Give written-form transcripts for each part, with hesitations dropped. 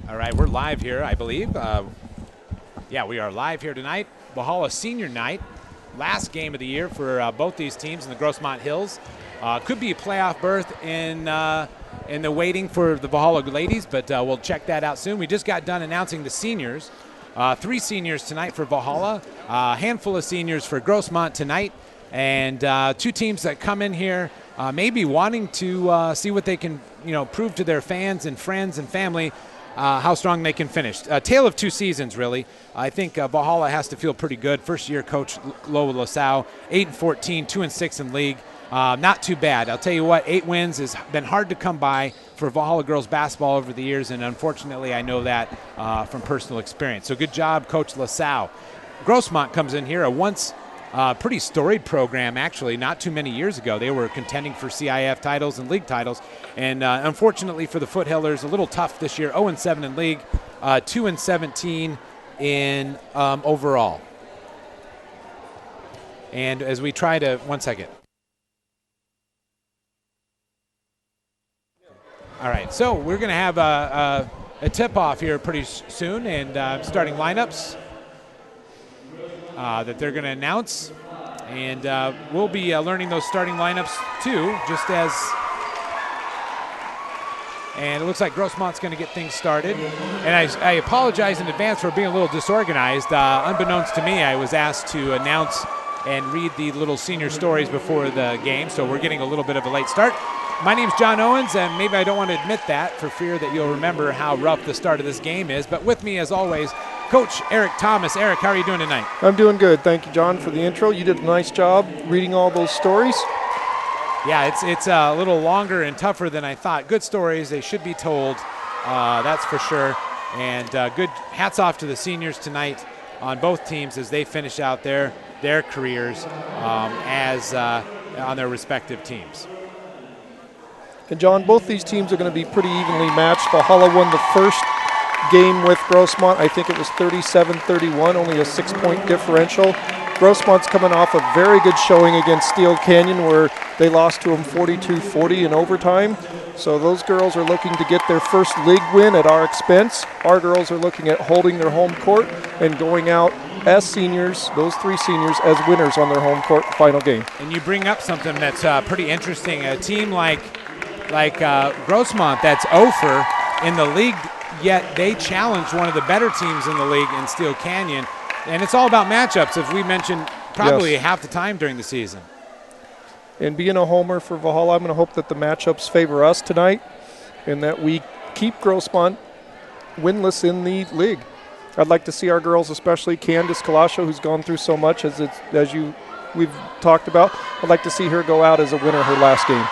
All right, we're live here, I believe. Yeah, we are live here tonight. Valhalla Senior Night, last game of the year for both these teams in the Grossmont Hills. Could be a playoff berth in the waiting for the Valhalla ladies, but we'll check that out soon. We just got done announcing the seniors. 3 seniors tonight for Valhalla, a handful of seniors for Grossmont tonight, and 2 teams that come in here maybe wanting to see what they can, prove to their fans and friends and family how strong they can finish. A tale of 2 seasons, really. I think Valhalla has to feel pretty good. First-year coach Loa Lasau, 8-14, 2-6 in league. Not too bad. I'll tell you what, 8 wins has been hard to come by for Valhalla girls basketball over the years, and unfortunately I know that from personal experience. So good job, Coach Lasau. Grossmont comes in here, a once pretty storied program, actually, not too many years ago. They were contending for CIF titles and league titles, and unfortunately for the Foothillers, a little tough this year, 0-7 in league, 2-17 in overall. And as we try to, one second. All right, so we're going to have a tip-off here pretty soon, and starting lineups that they're going to announce. And we'll be learning those starting lineups, too, just as... And it looks like Grossmont's going to get things started. And I apologize in advance for being a little disorganized. Unbeknownst to me, I was asked to announce and read the little senior stories before the game, so we're getting a little bit of a late start. My name's John Owens, and maybe I don't want to admit that for fear that you'll remember how rough the start of this game is. But with me, as always, Coach Eric Thomas. Eric, how are you doing tonight? I'm doing good. Thank you, John, for the intro. You did a nice job reading all those stories. Yeah, it's a little longer and tougher than I thought. Good stories. They should be told. That's for sure. And good hats off to the seniors tonight on both teams as they finish out their careers as on their respective teams. And, John, both these teams are going to be pretty evenly matched. Valhalla won the first game with Grossmont. I think it was 37-31, only a 6-point differential. Grossmont's coming off a very good showing against Steel Canyon where they lost to them 42-40 in overtime. So those girls are looking to get their first league win at our expense. Our girls are looking at holding their home court and going out as seniors, those 3 seniors, as winners on their home court final game. And you bring up something that's pretty interesting. A team like Grossmont that's over in the league, yet they challenged one of the better teams in the league in Steel Canyon. And it's all about matchups, as we mentioned probably half the time during the season. And being a homer for Valhalla, I'm going to hope that the matchups favor us tonight and that we keep Grossmont winless in the league. I'd like to see our girls, especially Candace Kalasho, who's gone through so much, we've talked about. I'd like to see her go out as a winner her last game.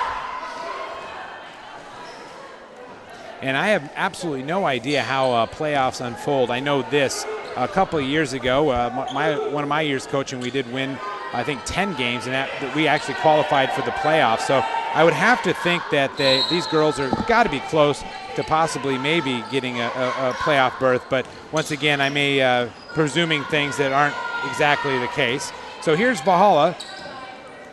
And I have absolutely no idea how playoffs unfold. I know this. A couple of years ago, one of my years coaching, we did win, I think, 10 games, and that we actually qualified for the playoffs. So I would have to think that these girls are got to be close to possibly maybe getting a playoff berth. But once again, I may presuming things that aren't exactly the case. So here's Valhalla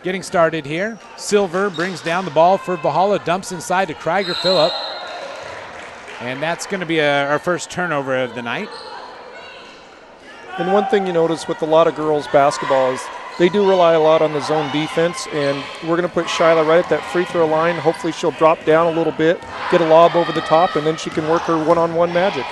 getting started here. Silver brings down the ball for Valhalla, dumps inside to Krieger Phillip. And that's going to be our first turnover of the night. And one thing you notice with a lot of girls basketball is they do rely a lot on the zone defense, and we're going to put Shyla right at that free throw line. Hopefully she'll drop down a little bit, get a lob over the top, and then she can work her one-on-one magic.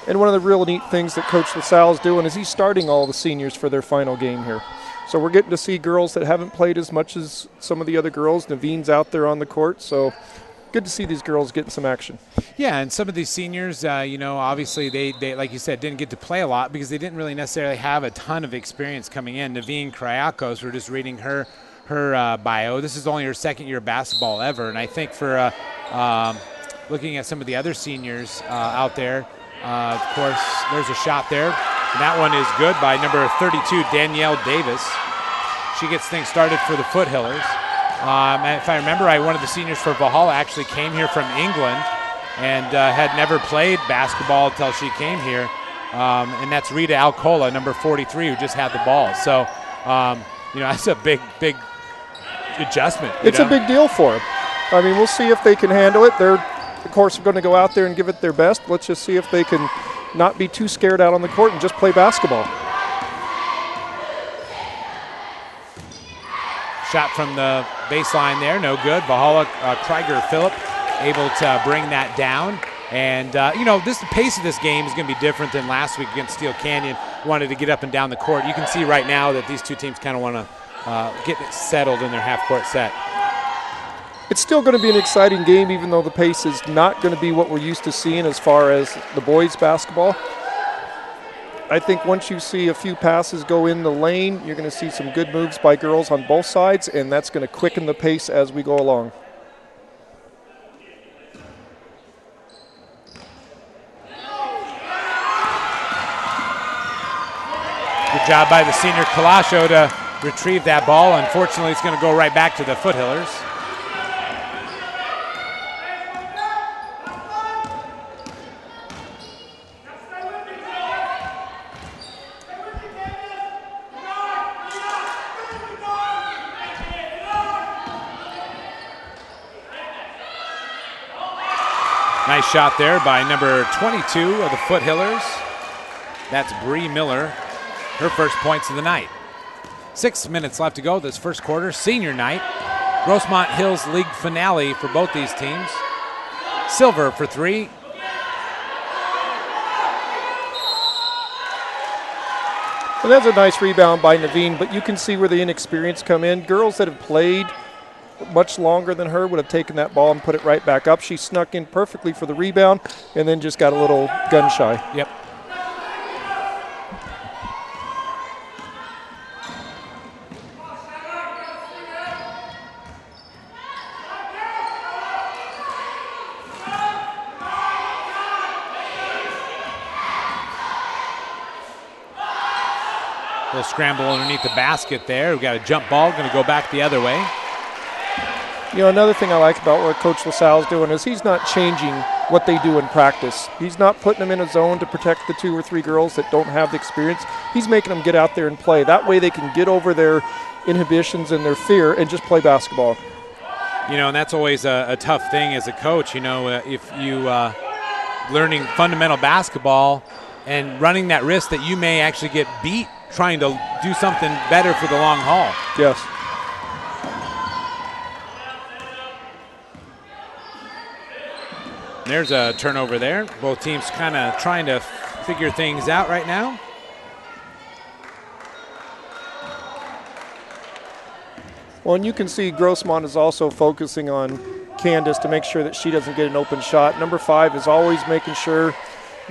And one of the real neat things that Coach LaSalle is doing is he's starting all the seniors for their final game here. So we're getting to see girls that haven't played as much as some of the other girls. Naveen's out there on the court, so good to see these girls getting some action. Yeah, and some of these seniors, obviously they, like you said, didn't get to play a lot because they didn't really necessarily have a ton of experience coming in. Naveen Kryakos, we're just reading her bio. This is only her second year of basketball ever, and I think for looking at some of the other seniors out there, of course, there's a shot there. And that one is good by number 32, Danielle Davis. She gets things started for the Foothillers. If I remember right, one of the seniors for Valhalla actually came here from England and had never played basketball until she came here. And that's Rita Alcola, number 43, who just had the ball. So that's a big adjustment. It's a big deal for them. I mean, we'll see if they can handle it. They're, of course, going to go out there and give it their best. Let's just see if they can not be too scared out on the court and just play basketball. Shot from the baseline there, no good. Valhalla, Krieger Phillip able to bring that down. And, the pace of this game is going to be different than last week against Steel Canyon. Wanted to get up and down the court. You can see right now that these two teams kind of want to get it settled in their half-court set. It's still going to be an exciting game, even though the pace is not going to be what we're used to seeing as far as the boys' basketball. I think once you see a few passes go in the lane, you're going to see some good moves by girls on both sides, and that's going to quicken the pace as we go along. Good job by the senior Kalasho to retrieve that ball. Unfortunately, it's going to go right back to the Foothillers. Nice shot there by number 22 of the Foothillers. That's Bree Miller, her first points of the night. 6 minutes left to go this first quarter, senior night. Grossmont Hills League finale for both these teams. Silver for three. Well, that's a nice rebound by Naveen, but you can see where the inexperience come in. Girls that have played much longer than her would have taken that ball and put it right back up. She snuck in perfectly for the rebound and then just got a little gun shy. Yep. Little scramble underneath the basket there. We've got a jump ball, going to go back the other way. Another thing I like about what Coach LaSalle's doing is he's not changing what they do in practice. He's not putting them in a zone to protect the 2 or 3 girls that don't have the experience. He's making them get out there and play. That way they can get over their inhibitions and their fear and just play basketball. And that's always a tough thing as a coach. If you learning fundamental basketball and running that risk that you may actually get beat trying to do something better for the long haul. Yes. There's a turnover there. Both teams kind of trying to figure things out right now. Well, and you can see Grossmont is also focusing on Candace to make sure that she doesn't get an open shot. Number 5 is always making sure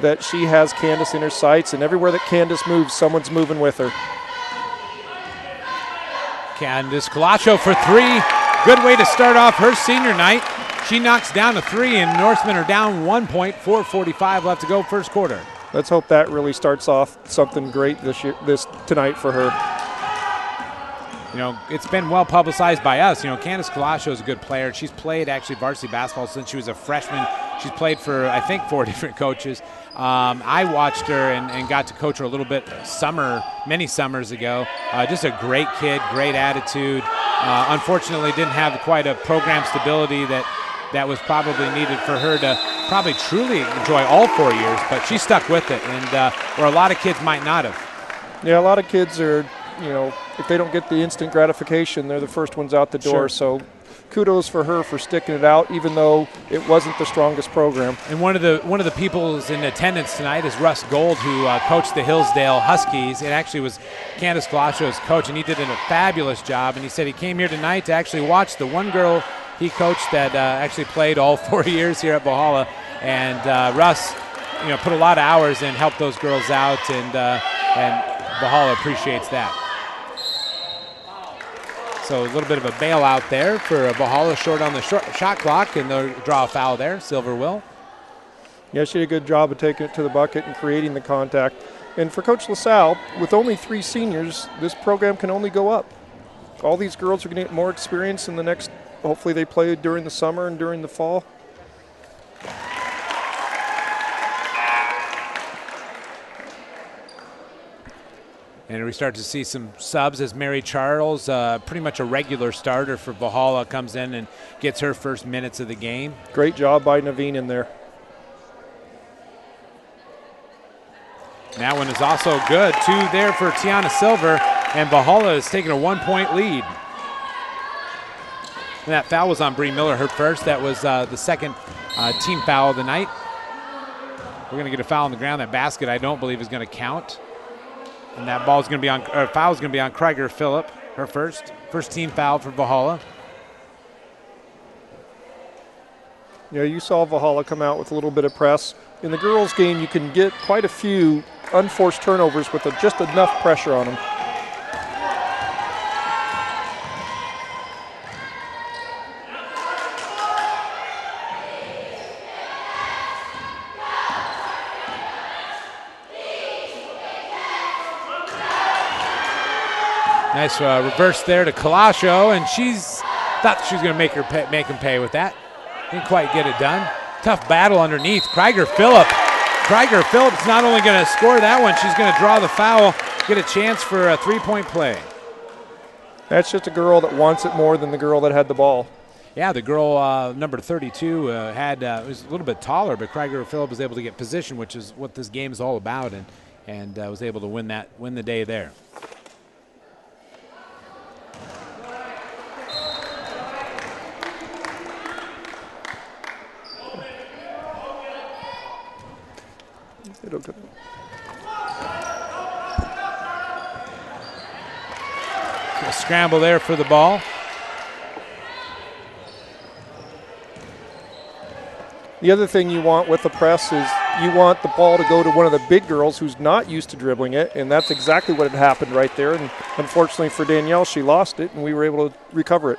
that she has Candace in her sights, and everywhere that Candace moves, someone's moving with her. Candace Kalasho for three. Good way to start off her senior night. She knocks down a three, and Norsemen are down 1 point, 4:45 left to go first quarter. Let's hope that really starts off something great tonight for her. It's been well publicized by us. Candace Kalasho is a good player. She's played actually varsity basketball since she was a freshman. She's played for, I think, 4 different coaches. I watched her and got to coach her a little bit many summers ago. Just a great kid, great attitude. Unfortunately, didn't have quite a program stability that was probably needed for her to probably truly enjoy all 4 years, but she stuck with it, and where a lot of kids might not have. Yeah, a lot of kids are, if they don't get the instant gratification, they're the first ones out the door. Sure. So kudos for her for sticking it out, even though it wasn't the strongest program. And one of the people who's in attendance tonight is Russ Gold, who coached the Hillsdale Huskies. It actually was Candace Kalasho's coach, and he did a fabulous job. And he said he came here tonight to actually watch the one girl he coached that actually played all 4 years here at Valhalla. And Russ, put a lot of hours in, helped those girls out, and Valhalla appreciates that. So a little bit of a bailout there for Valhalla, short on the shot clock, and they'll draw a foul there. Silver will. Yeah, she did a good job of taking it to the bucket and creating the contact. And for Coach LaSalle, with only 3 seniors, this program can only go up. All these girls are going to get more experience in the next, hopefully they play during the summer and during the fall. And we start to see some subs as Mary Charles, pretty much a regular starter for Valhalla, comes in and gets her first minutes of the game. Great job by Naveen in there. That one is also good. 2 there for Tiana Silver, and Valhalla is taking a 1-point lead. And that foul was on Bree Miller, her first. That was the second team foul of the night. We're going to get a foul on the ground. That basket, I don't believe, is going to count. And that ball is going to be on, foul is going to be on Krieger Phillip, her first team foul for Valhalla. Yeah, you saw Valhalla come out with a little bit of press. In the girls' game, you can get quite a few unforced turnovers with just enough pressure on them. Nice reverse there to Kalasho, and she's thought she was going to make him pay with that. Didn't quite get it done. Tough battle underneath. Krieger Phillip's not only going to score that one, she's going to draw the foul, get a chance for a 3-point play. That's just a girl that wants it more than the girl that had the ball. Yeah, the girl number 32 was a little bit taller, but Krieger Phillip was able to get position, which is what this game is all about, and was able to win the day there. A scramble there for the ball. The other thing you want with the press is you want the ball to go to one of the big girls who's not used to dribbling it, and that's exactly what had happened right there. And unfortunately for Danielle, she lost it, and we were able to recover it.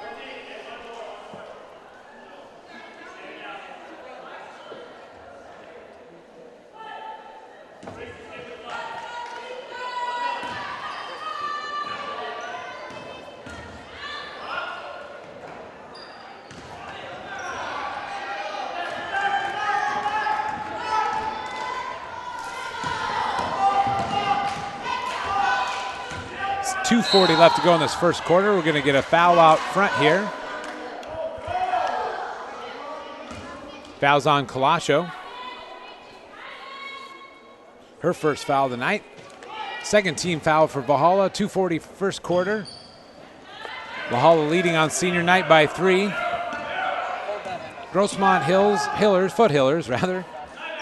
.240 left to go in this first quarter. We're going to get a foul out front here. Foul's on Kalasho. Her first foul of the night. Second team foul for Valhalla. 2:40 first quarter. Valhalla leading on senior night by 3. Grossmont Foothillers,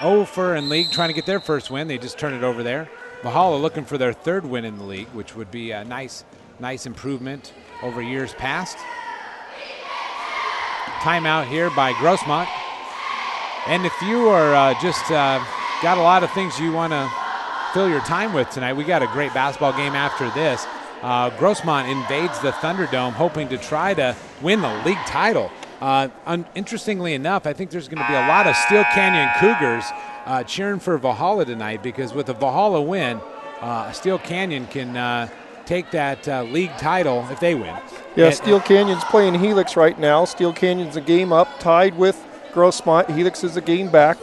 0 in league, trying to get their first win. They just turned it over there. Valhalla looking for their 3rd win in the league, which would be a nice improvement over years past. Timeout here by Grossmont. And if you are got a lot of things you want to fill your time with tonight, we got a great basketball game after this. Grossmont invades the Thunderdome, hoping to try to win the league title. Interestingly enough, I think there's going to be a lot of Steel Canyon Cougars cheering for Valhalla tonight, because with a Valhalla win, Steel Canyon can take that league title if they win. Yeah, Steel Canyon's playing Helix right now. Steel Canyon's a game up, tied with Grossmont. Helix is a game back.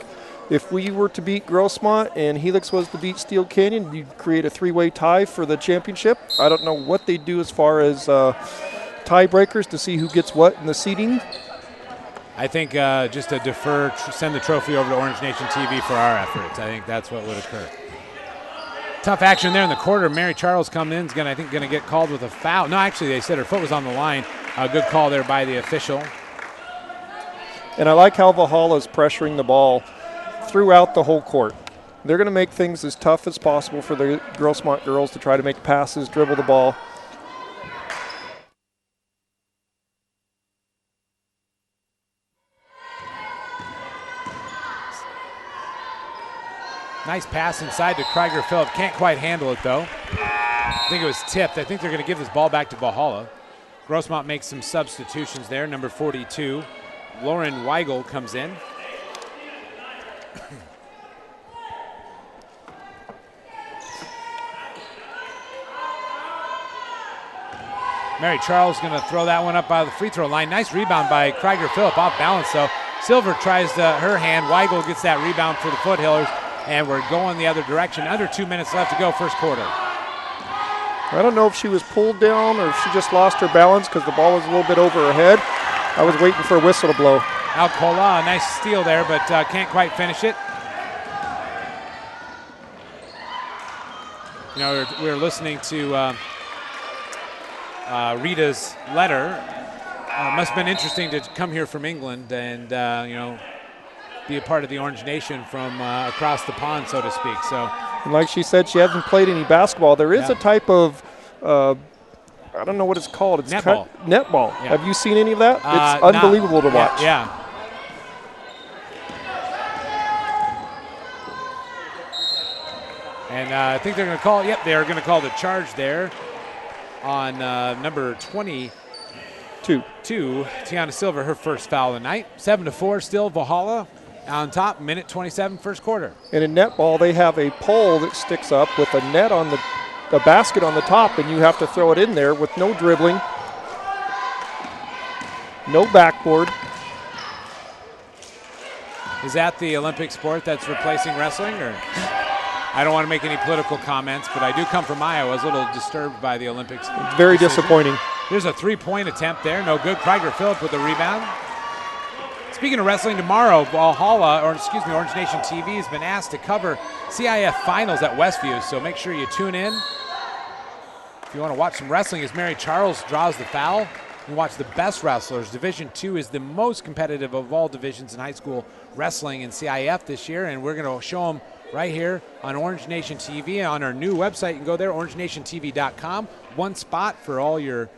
If we were to beat Grossmont and Helix was to beat Steel Canyon, you'd create a 3-way tie for the championship. I don't know what they do as far as tiebreakers to see who gets what in the seeding. I think just to defer, send the trophy over to Orange Nation TV for our efforts. I think that's what would occur. Tough action there in the quarter. Mary Charles coming in is going to get called with a foul. No, actually, they said her foot was on the line. A good call there by the official. And I like how Valhalla is pressuring the ball throughout the whole court. They're going to make things as tough as possible for the Grossmont girls to try to make passes, dribble the ball. Nice pass inside to Krieger Phillip. Can't quite handle it, though. I think it was tipped. I think they're going to give this ball back to Valhalla. Grossmont makes some substitutions there. Number 42, Lauren Weigel comes in. Mary Charles going to throw that one up by the free throw line. Nice rebound by Krieger Phillip, off balance though. Silver tries her hand. Weigel gets that rebound for the Foothillers, and we're going the other direction. Under 2 minutes left to go first quarter. I don't know if she was pulled down or if she just lost her balance because the ball was a little bit over her head. I was waiting for a whistle to blow. Alcola, a nice steal there, but can't quite finish it. You know, we were listening to Rita's letter. Must have been interesting to come here from England and, you know, be a part of the Orange Nation from across the pond, so to speak. So, and like she said, she hasn't played any basketball. There is a type of, I don't know what it's called. It's netball. Netball. Yeah. Have you seen any of that? It's unbelievable to watch. Yeah. And I think they're going to call, they are going to call the charge there on number 22, Tiana Silver, her first foul of the night. 7-4, still Valhalla on top, minute 27, first quarter. And in netball, they have a pole that sticks up with a net on the basket on the top, and you have to throw it in there with no dribbling, no backboard. Is that the Olympic sport that's replacing wrestling, or? I don't want to make any political comments, but I do come from Iowa. I was a little disturbed by the Olympics. It's very disappointing. There's a three-point attempt there. No good. Krieger Phillip with the rebound. Speaking of wrestling, tomorrow, Valhalla, or excuse me, Orange Nation TV has been asked to cover CIF finals at Westview, so make sure you tune in. If you want to watch some wrestling, as Mary Charles draws the foul, and watch the best wrestlers. Division II is the most competitive of all divisions in high school wrestling in CIF this year, and we're going to show them right here on Orange Nation TV on our new website. You can go there, orangenationtv.com. One spot for all your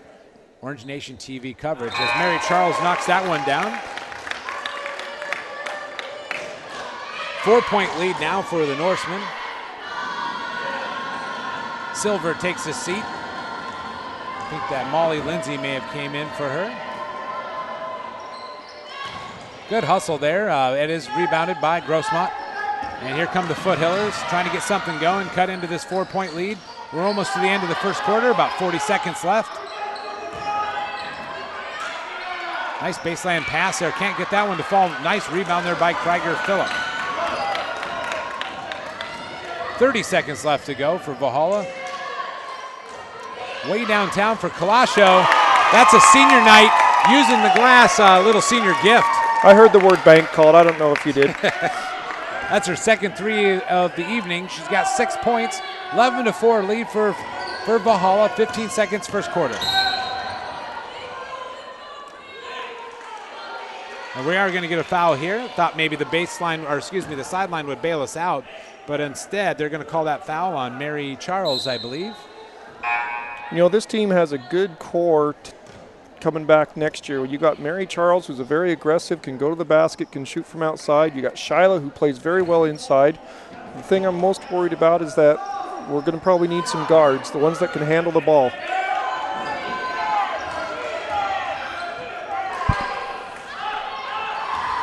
Orange Nation TV coverage. As Mary Charles knocks that one down. 4-point lead now for the Norsemen. Silver takes a seat. I think that Molly Lindsay may have came in for her. Good hustle there. It is rebounded by Grossmont. And here come the Foothillers trying to get something going, cut into this 4-point lead. We're almost to the end of the first quarter, about 40 seconds left. Nice baseline pass there. Can't get that one to fall. Nice rebound there by Krieger Phillip. 30 seconds left to go for Valhalla. Way downtown for Kalasho. That's a senior night using the glass, little senior gift. I heard the word bank called. I don't know if you did. That's her second three of the evening. She's got 6 points, 11-4 lead for Valhalla, 15 seconds first quarter. And we are going to get a foul here. Thought maybe the baseline, or excuse me, the sideline would bail us out, but instead they're going to call that foul on Mary Charles, I believe. You know, this team has a good core coming back next year. You got Mary Charles, who's a very aggressive, can go to the basket, can shoot from outside. You got Shyla, who plays very well inside. The thing I'm most worried about is that we're going to probably need some guards, the ones that can handle the ball.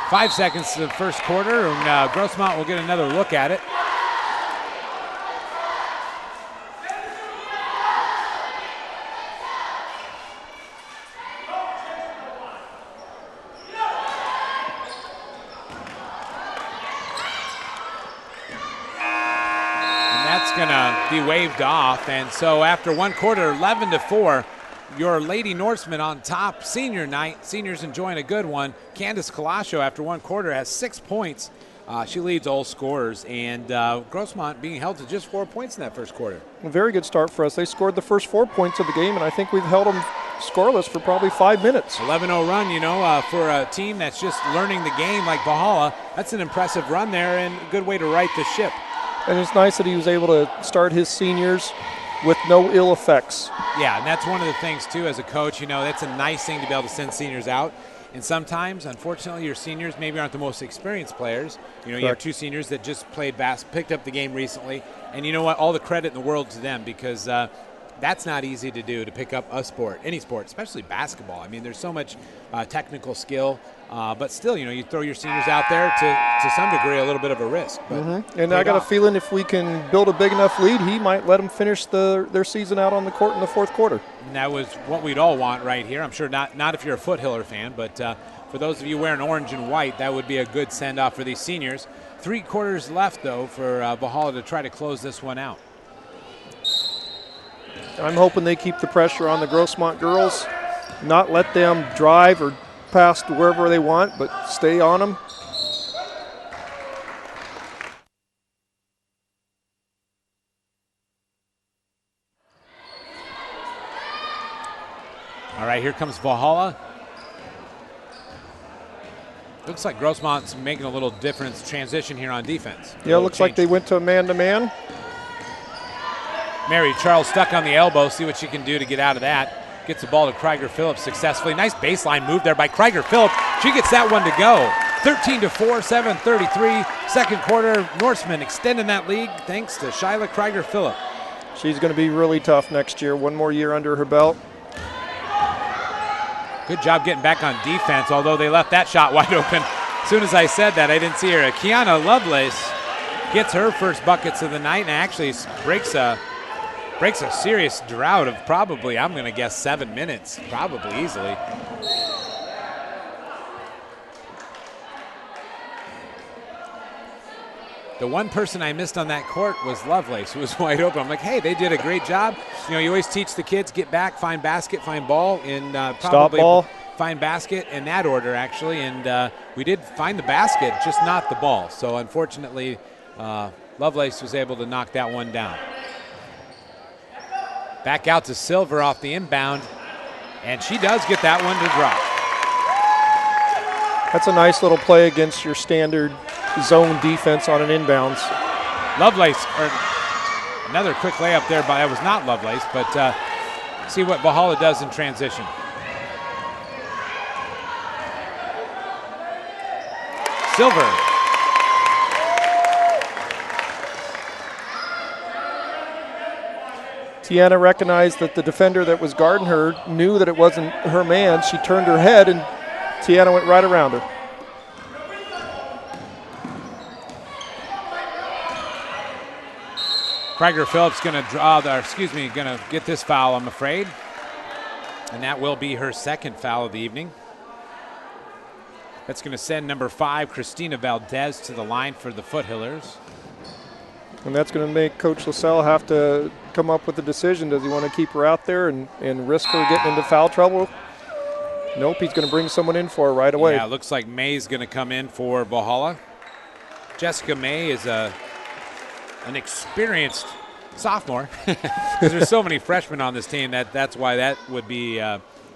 Five seconds to the first quarter, and Grossmont will get another look at it. Gonna be waved off, and so after one quarter, 11-4, your Lady Norsemen on top. Senior night, seniors enjoying a good one. Candace Kalasho after one quarter has 6 points. She leads all scorers, and Grossmont being held to just 4 points in that first quarter. A very good start for us. They scored the first 4 points of the game, and I think we've held them scoreless for probably 5 minutes. 11-0 run, you know, for a team that's just learning the game like Valhalla. That's an impressive run there, and a good way to right the ship. And it's nice that he was able to start his seniors with no ill effects. Yeah, and that's one of the things, too, as a coach. You know, that's a nice thing to be able to send seniors out. And sometimes, unfortunately, your seniors maybe aren't the most experienced players. You know, you have two seniors that just played picked up the game recently. And you know what? All the credit in the world to them, because that's not easy to do, to pick up a sport, any sport, especially basketball. I mean, there's so much technical skill. But still, you know, you throw your seniors out there to some degree, a little bit of a risk. But And I got a feeling if we can build a big enough lead, he might let them finish their season out on the court in the fourth quarter. And that was what we'd all want right here. I'm sure not if you're a Foothiller fan, but for those of you wearing orange and white, that would be a good send-off for these seniors. 3 quarters left, though, for Valhalla to try to close this one out. I'm hoping they keep the pressure on the Grossmont girls, not let them drive or pass to wherever they want, but stay on them. All right, here comes Valhalla. Looks like Grossmont's making a little difference transition here on defense. Yeah, it looks like they went to a man-to-man. Mary Charles stuck on the elbow. See what she can do to get out of that. Gets the ball to Krieger Phillips successfully. Nice baseline move there by Krieger Phillips. She gets that one to go. 13-4, 7:33. Second quarter, Norseman extending that lead thanks to Shyla Krieger Phillips. She's going to be really tough next year. One more year under her belt. Good job getting back on defense, although they left that shot wide open. As soon as I said that, I didn't see her. Kiana Lovelace gets her first buckets of the night and actually breaks a serious drought of probably, I'm going to guess, 7 minutes, probably easily. The one person I missed on that court was Lovelace, who was wide open. I'm like, hey, they did a great job. You know, you always teach the kids, get back, find basket, find ball, and probably ball. Find basket in that order, actually. And we did find the basket, just not the ball. So, unfortunately, Lovelace was able to knock that one down. Back out to Silver off the inbound, and she does get that one to drop. That's a nice little play against your standard zone defense on an inbounds. Lovelace, or another quick layup there, but that was not Lovelace, but see what Valhalla does in transition. Silver. Tiana recognized that the defender that was guarding her knew that it wasn't her man. She turned her head, and Tiana went right around her. Krieger Phillips going to get this foul, I'm afraid. And that will be her second foul of the evening. That's going to send number 5, Christina Valdez, to the line for the Foothillers. And that's going to make Coach LaSalle have to come up with a decision. Does he want to keep her out there and risk her getting into foul trouble? Nope, he's going to bring someone in for her right away. Yeah, it looks like May's going to come in for Valhalla. Jessica May is an experienced sophomore. There's so many freshmen on this team that's why that would be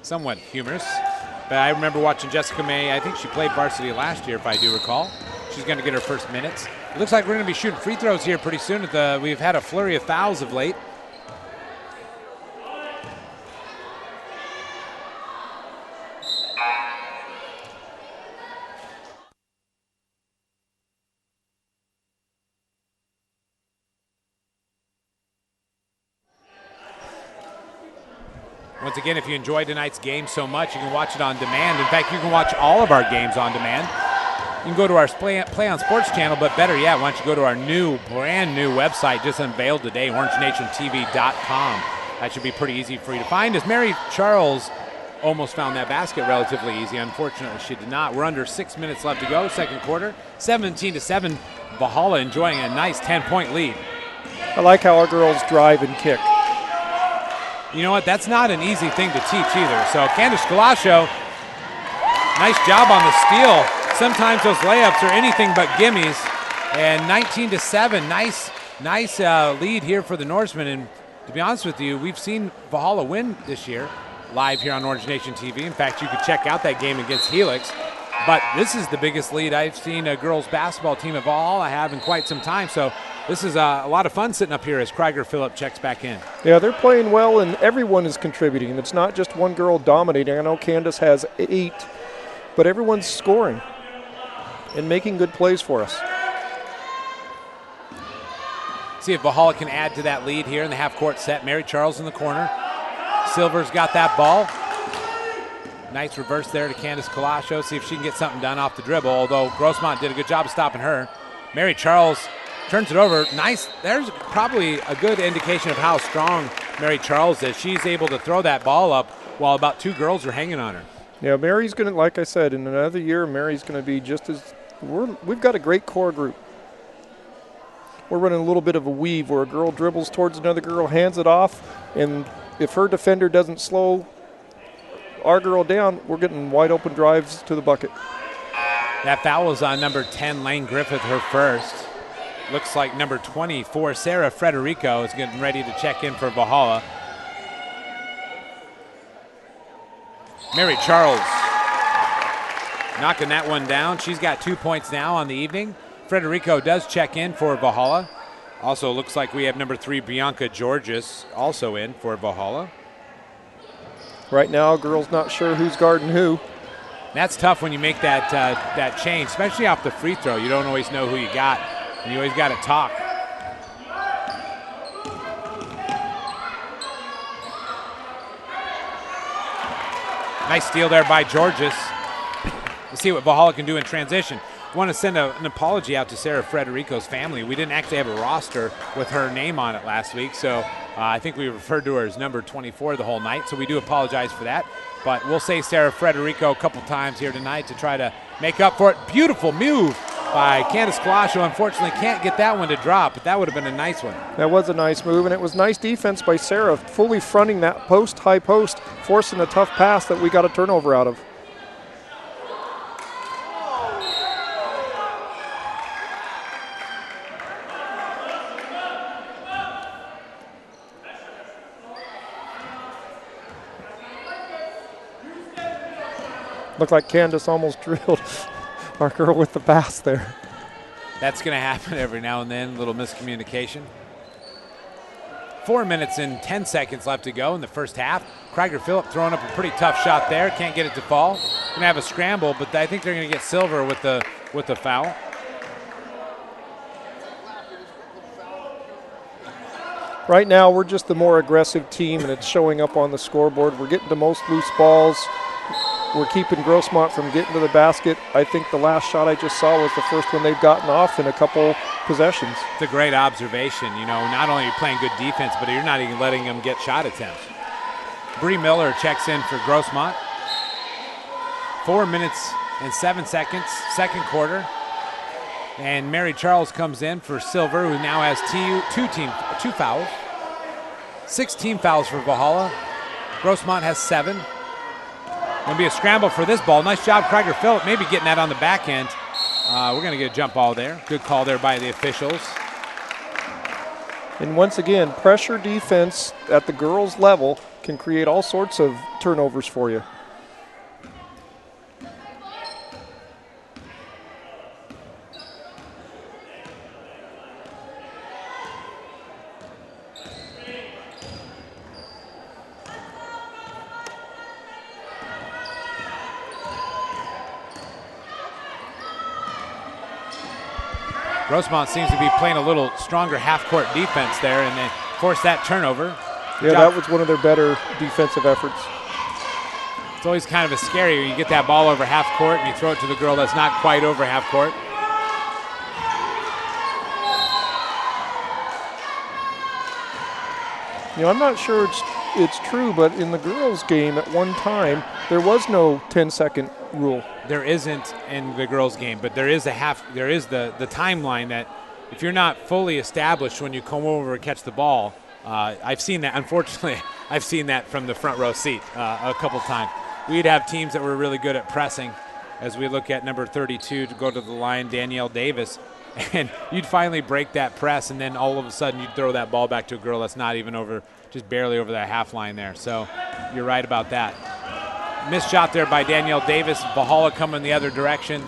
somewhat humorous. But I remember watching Jessica May. I think she played varsity last year, if I do recall. She's going to get her first minutes. It looks like we're going to be shooting free throws here pretty soon. We've had a flurry of fouls of late. Once again, if you enjoyed tonight's game so much, you can watch it on demand. In fact, you can watch all of our games on demand. You can go to our Play on Sports channel, but better yet, why don't you go to our brand new website just unveiled today, orangenationtv.com. That should be pretty easy for you to find. As Mary Charles almost found that basket relatively easy. Unfortunately, she did not. We're under 6 minutes left to go, second quarter. 17-7, Valhalla enjoying a nice 10-point lead. I like how our girls drive and kick. You know what? That's not an easy thing to teach either. So Candace Galasho, nice job on the steal. Sometimes those layups are anything but gimmies. And 19-7, nice lead here for the Norsemen. And to be honest with you, we've seen Valhalla win this year live here on Orange Nation TV. In fact, you could check out that game against Helix. But this is the biggest lead I've seen a girls basketball team at Valhalla have in quite some time. So this is a lot of fun sitting up here as Krieger Phillips checks back in. Yeah, they're playing well, and everyone is contributing. It's not just one girl dominating. I know Candace has 8, but everyone's scoring and making good plays for us. See if Valhalla can add to that lead here in the half-court set. Mary Charles in the corner. Silver's got that ball. Nice reverse there to Candace Galasho. See if she can get something done off the dribble, although Grossmont did a good job of stopping her. Mary Charles turns it over. Nice. There's probably a good indication of how strong Mary Charles is. She's able to throw that ball up while about 2 girls are hanging on her. Yeah, Mary's going to, like I said, in another year, Mary's going to be just as – we've got a great core group. we're running a little bit of a weave where a girl dribbles towards another girl, hands it off, and if her defender doesn't slow our girl down, we're getting wide open drives to the bucket. That foul was on number 10, Lane Griffith, her first. Looks like number 24, Sarah Frederico, is getting ready to check in for Valhalla. Mary Charles knocking that one down. She's got 2 points now on the evening. Frederico does check in for Valhalla. Also looks like we have number 3, Bianca Georges, also in for Valhalla. Right now, girls not sure who's guarding who. That's tough when you make that change, especially off the free throw. You don't always know who you got, and you always got to talk. Nice steal there by Georges. We'll see what Valhalla can do in transition. I want to send an apology out to Sarah Frederico's family. We didn't actually have a roster with her name on it last week, so I think we referred to her as number 24 the whole night, so we do apologize for that. But we'll say Sarah Frederico a couple times here tonight to try to make up for it. Beautiful move by Candace Colascio. Unfortunately, can't get that one to drop, but that would have been a nice one. That was a nice move, and it was nice defense by Sarah, fully fronting that post, high post, forcing a tough pass that we got a turnover out of. Looked like Candace almost drilled our girl with the pass there. That's going to happen every now and then, a little miscommunication. 4 minutes and 10 seconds left to go in the first half. Krieger Phillip throwing up a pretty tough shot there. Can't get it to fall. Going to have a scramble, but I think they're going to get Silver with the foul. Right now, we're just the more aggressive team, and it's showing up on the scoreboard. We're getting the most loose balls. We're keeping Grossmont from getting to the basket. I think the last shot I just saw was the first one they've gotten off in a couple possessions. It's a great observation. You know, not only are you playing good defense, but you're not even letting them get shot attempts. Bree Miller checks in for Grossmont. 4 minutes and 7 seconds, second quarter. And Mary Charles comes in for Silver, who now has two fouls. 6 team fouls for Valhalla. Grossmont has 7. Going to be a scramble for this ball. Nice job, Krieger Phillip, maybe getting that on the back end. We're going to get a jump ball there. Good call there by the officials. And once again, pressure defense at the girls' level can create all sorts of turnovers for you. Grossmont seems to be playing a little stronger half-court defense there, and they forced that turnover. Yeah, that was one of their better defensive efforts. It's always kind of a scary when you get that ball over half-court and you throw it to the girl that's not quite over half-court. You know, I'm not sure it's true, but in the girls' game at one time, there was no 10-second rule. There isn't in the girls' game, but there is the timeline that if you're not fully established when you come over and catch the ball, I've seen that. Unfortunately, I've seen that from the front row seat a couple times. We'd have teams that were really good at pressing. As we look at number 32 to go to the line, Danielle Davis, and you'd finally break that press, and then all of a sudden you'd throw that ball back to a girl that's not even over, just barely over that half line there. So you're right about that. Missed shot there by Danielle Davis. Valhalla coming the other direction.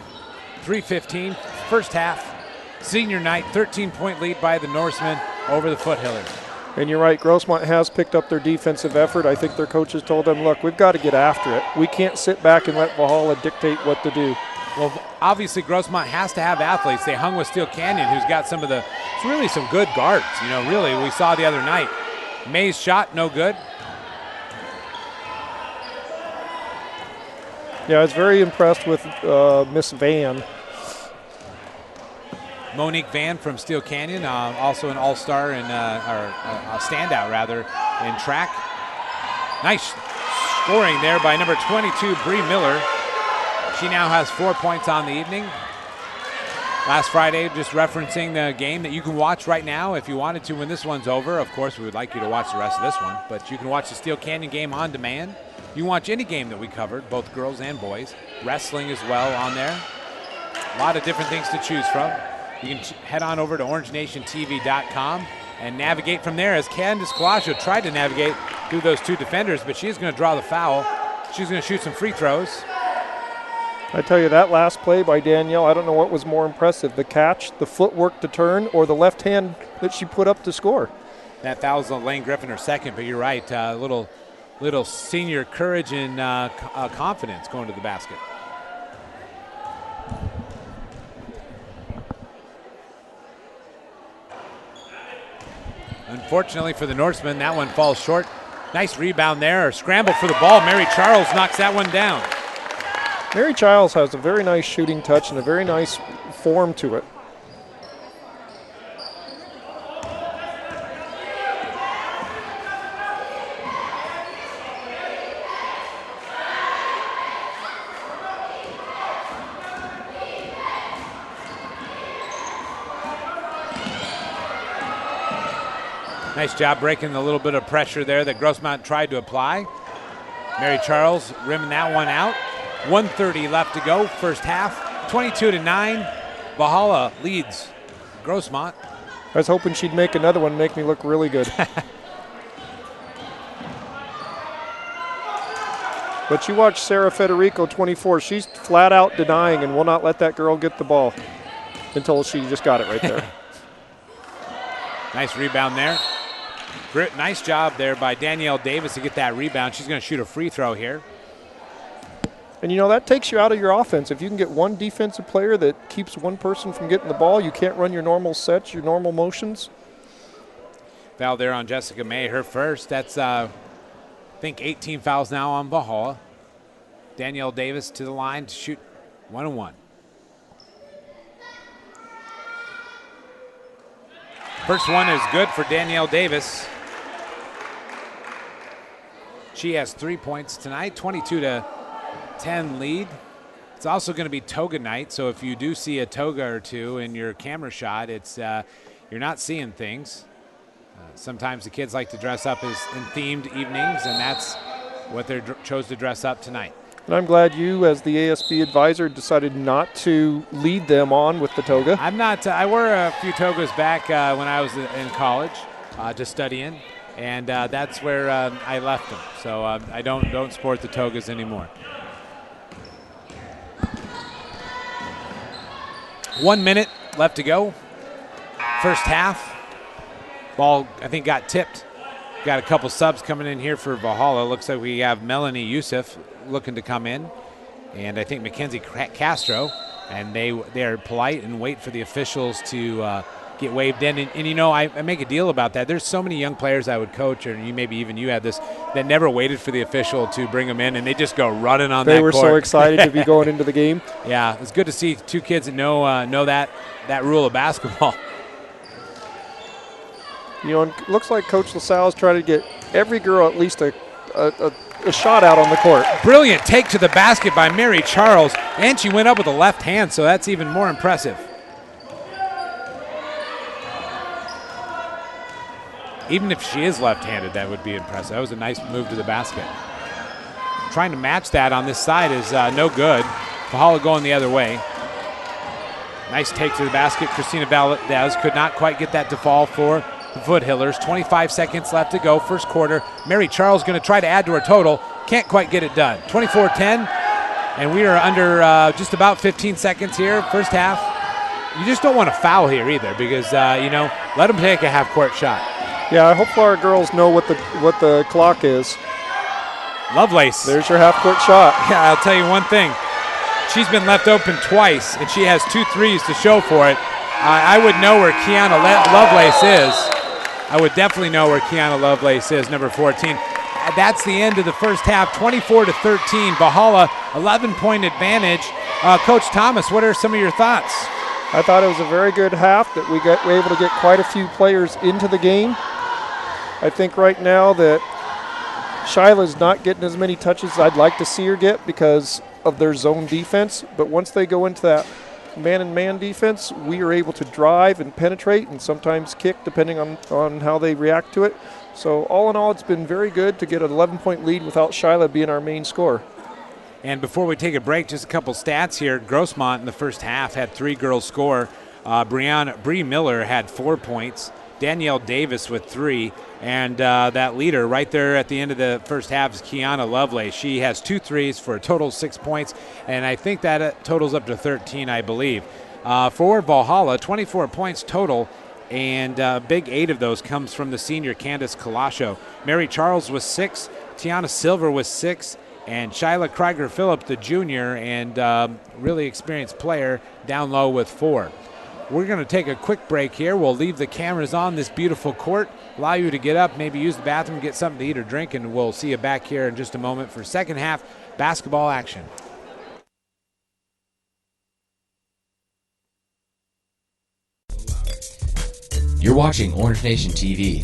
3:15, first half. Senior night, 13-point lead by the Norsemen over the Foothillers. And you're right, Grossmont has picked up their defensive effort. I think their coaches told them, look, we've got to get after it. We can't sit back and let Valhalla dictate what to do. Well, obviously Grossmont has to have athletes. They hung with Steel Canyon, who's got some good guards. You know, really, we saw the other night. May's shot, no good. Yeah, I was very impressed with Miss Van. Monique Van from Steel Canyon, also an all-star or a standout rather in track. Nice scoring there by number 22, Bree Miller. She now has 4 points on the evening. last Friday, just referencing the game that you can watch right now if you wanted to when this one's over. Of course, we would like you to watch the rest of this one, but you can watch the Steel Canyon game on demand. You can watch any game that we covered, both girls and boys. Wrestling as well on there. A lot of different things to choose from. You can head on over to orangenationtv.com and navigate from there, as Candice Colagio tried to navigate through those two defenders, but she's going to draw the foul. She's going to shoot some free throws. I tell you, that last play by Danielle, I don't know what was more impressive, the catch, the footwork to turn, or the left hand that she put up to score. That foul's on Lane Griffin, her second, but you're right. Little senior courage and confidence going to the basket. Unfortunately for the Norsemen, that one falls short. Nice rebound there, or scramble for the ball. Mary Charles knocks that one down. Mary Childs has a very nice shooting touch and a very nice form to it. Nice job breaking the little bit of pressure there that Grossmont tried to apply. Mary Charles rimming that one out. 1:30 left to go, first half. 22-9. Valhalla leads Grossmont. I was hoping she'd make another one, make me look really good. But you watch Sarah Federico, 24. She's flat out denying and will not let that girl get the ball until she just got it right there. Nice rebound there. Nice job there by Danielle Davis to get that rebound. She's going to shoot a free throw here. And, you know, that takes you out of your offense. If you can get one defensive player that keeps one person from getting the ball, you can't run your normal sets, your normal motions. Foul there on Jessica May, her first. That's, I think, 18 fouls now on Valhalla. Danielle Davis to the line to shoot 1-1. First one is good for Danielle Davis. She has 3 points tonight, 22-10 lead. It's also going to be toga night, so if you do see a toga or two in your camera shot, it's you're not seeing things. Sometimes the kids like to dress up as in themed evenings, and that's what they chose to dress up tonight. And I'm glad you, as the ASB advisor, decided not to lead them on with the toga. I'm not. I wore a few togas back when I was in college, just studying, and that's where I left them. So I don't sport the togas anymore. 1 minute left to go. First half. Ball, I think, got tipped. Got a couple subs coming in here for Valhalla. Looks like we have Melanie Youssef looking to come in, and I think Mackenzie Castro, and they are polite and wait for the officials to get waved in. And you know, I make a deal about that. There's so many young players I would coach, or maybe even you had this, that never waited for the official to bring them in, and they just go running on that court. They were so excited to be going into the game. Yeah, it's good to see two kids that know that rule of basketball. You know, it looks like Coach LaSalle is trying to get every girl at least a shot out on the court. Brilliant take to the basket by Mary Charles, and she went up with a left hand, so that's even more impressive. Even if she is left-handed, that would be impressive. That was a nice move to the basket. Trying to match that on this side is no good. Valhalla going the other way. Nice take to the basket. Christina Valdez could not quite get that to fall for the Foothillers. 25 seconds left to go, first quarter. Mary Charles going to try to add to her total. Can't quite get it done. 24-10, and we are under just about 15 seconds here, first half. You just don't want to foul here either because, you know, let them take a half-court shot. Yeah, I hope our girls know what the clock is. Lovelace. There's your half-court shot. Yeah, I'll tell you one thing. She's been left open twice, and she has 2 threes to show for it. I would know where Kiana Lovelace is. I would definitely know where Kiana Lovelace is, number 14. That's the end of the first half, 24-13. Valhalla, 11-point advantage. Coach Thomas, what are some of your thoughts? I thought it was a very good half that we were able to get quite a few players into the game. I think right now that Shyla's not getting as many touches as I'd like to see her get because of their zone defense. But once they go into that man-and-man defense, we are able to drive and penetrate and sometimes kick depending on how they react to it. So all in all, it's been very good to get an 11-point lead without Shyla being our main scorer. And before we take a break, just a couple stats here. Grossmont in the first half had 3 girls score. Bree Miller had 4 points. Danielle Davis with 3. And that leader right there at the end of the first half is Kiana Lovelace. She has 2 threes for a total of 6 points. And I think that totals up to 13, I believe. For Valhalla, 24 points total. And big 8 of those comes from the senior Candace Colascio. Mary Charles was 6. Tiana Silver was 6. And Shyla Krieger-Phillip, the junior and really experienced player, down low with 4. We're going to take a quick break here. We'll leave the cameras on this beautiful court, allow you to get up, maybe use the bathroom, get something to eat or drink, and we'll see you back here in just a moment for second half basketball action. You're watching Orange Nation TV.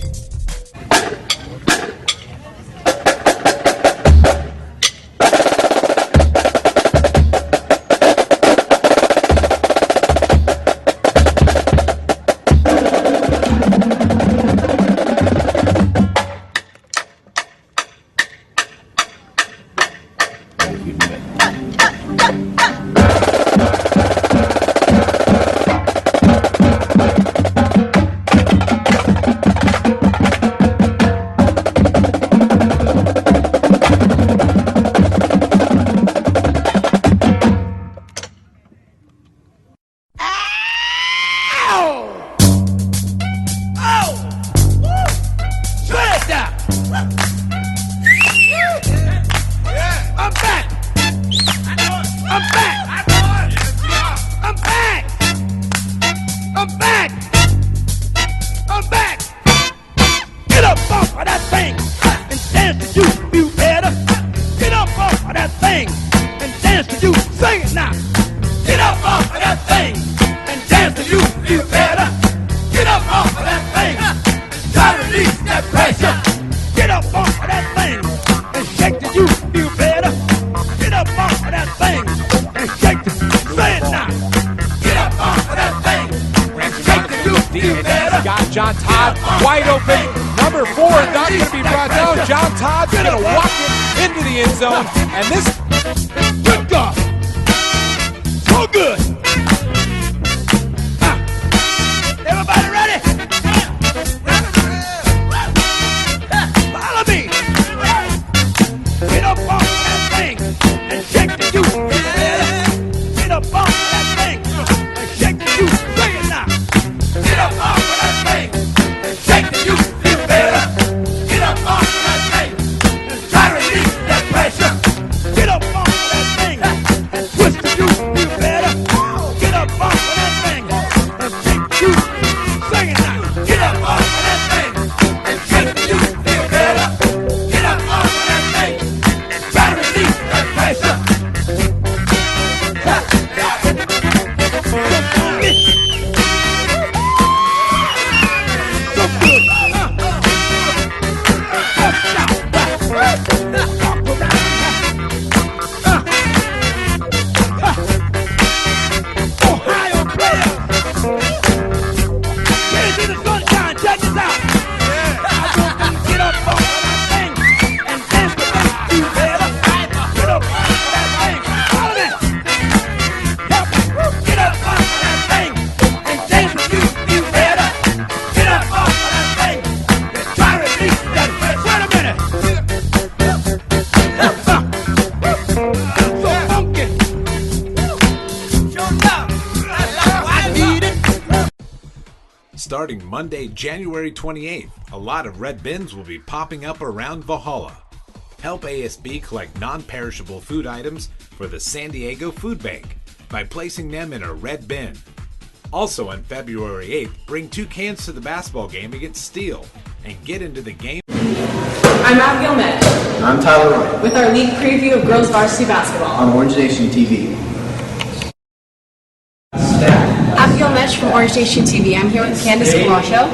John Todd wide open. Number 4 not going to be brought down. John Todd's going to walk it into the end zone. And this good God. So good. Everybody ready? Follow me. Get up off of that thing and shake the juice. Get up off of that thing and shake the juice. Say it now. Get up off of that thing and shake the juice. Feel better. Get up off of that thing and try to release that pressure. Get up off of that thing and twist the juice. Feel better. Get up off of that thing and shake the juice. Sing it now. Get up off of that thing and shake the juice. Feel better. Get up off of that thing and try to release that pressure. Ohio players, get into the sunshine. Check this out. Get up off of that thing and dance with me. You better get up off of that thing. Follow me. Get up off of that thing and dance with you. You better get up off of that thing and try to release that. Wait a minute. So funky. I need it. Starting Monday, January 28th, a lot of red bins will be popping up around Valhalla. Help ASB collect non-perishable food items for the San Diego Food Bank by placing them in a red bin. Also on February 8th, bring 2 cans to the basketball game against Steele and get into the game. I'm Abigail Metz I'm Tyler Wright with our league preview of girls varsity basketball. on Orange Nation TV. Abigail Metz from Orange Nation TV. I'm here with Candace Colascio.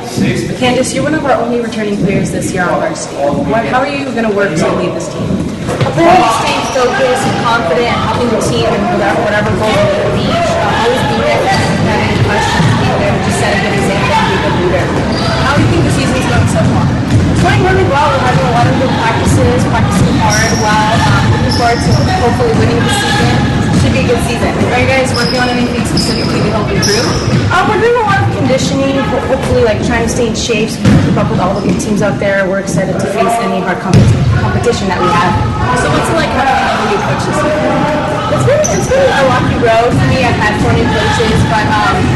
Candace, you're one of our only returning players this year on varsity. How are you going to work to lead this team? I plan on staying focused and confident, helping the team and whatever goal it may be. Always be there hopefully winning this season. Should be a good season. Are you guys working on anything specifically to help improve? We're doing a lot of conditioning, hopefully like trying to stay in shape, so we can keep up with all the good teams out there. We're excited to face any hard competition that we have. So what's it like having another new coach this year? It's been a rocky road for me. I've had 4 new coaches, but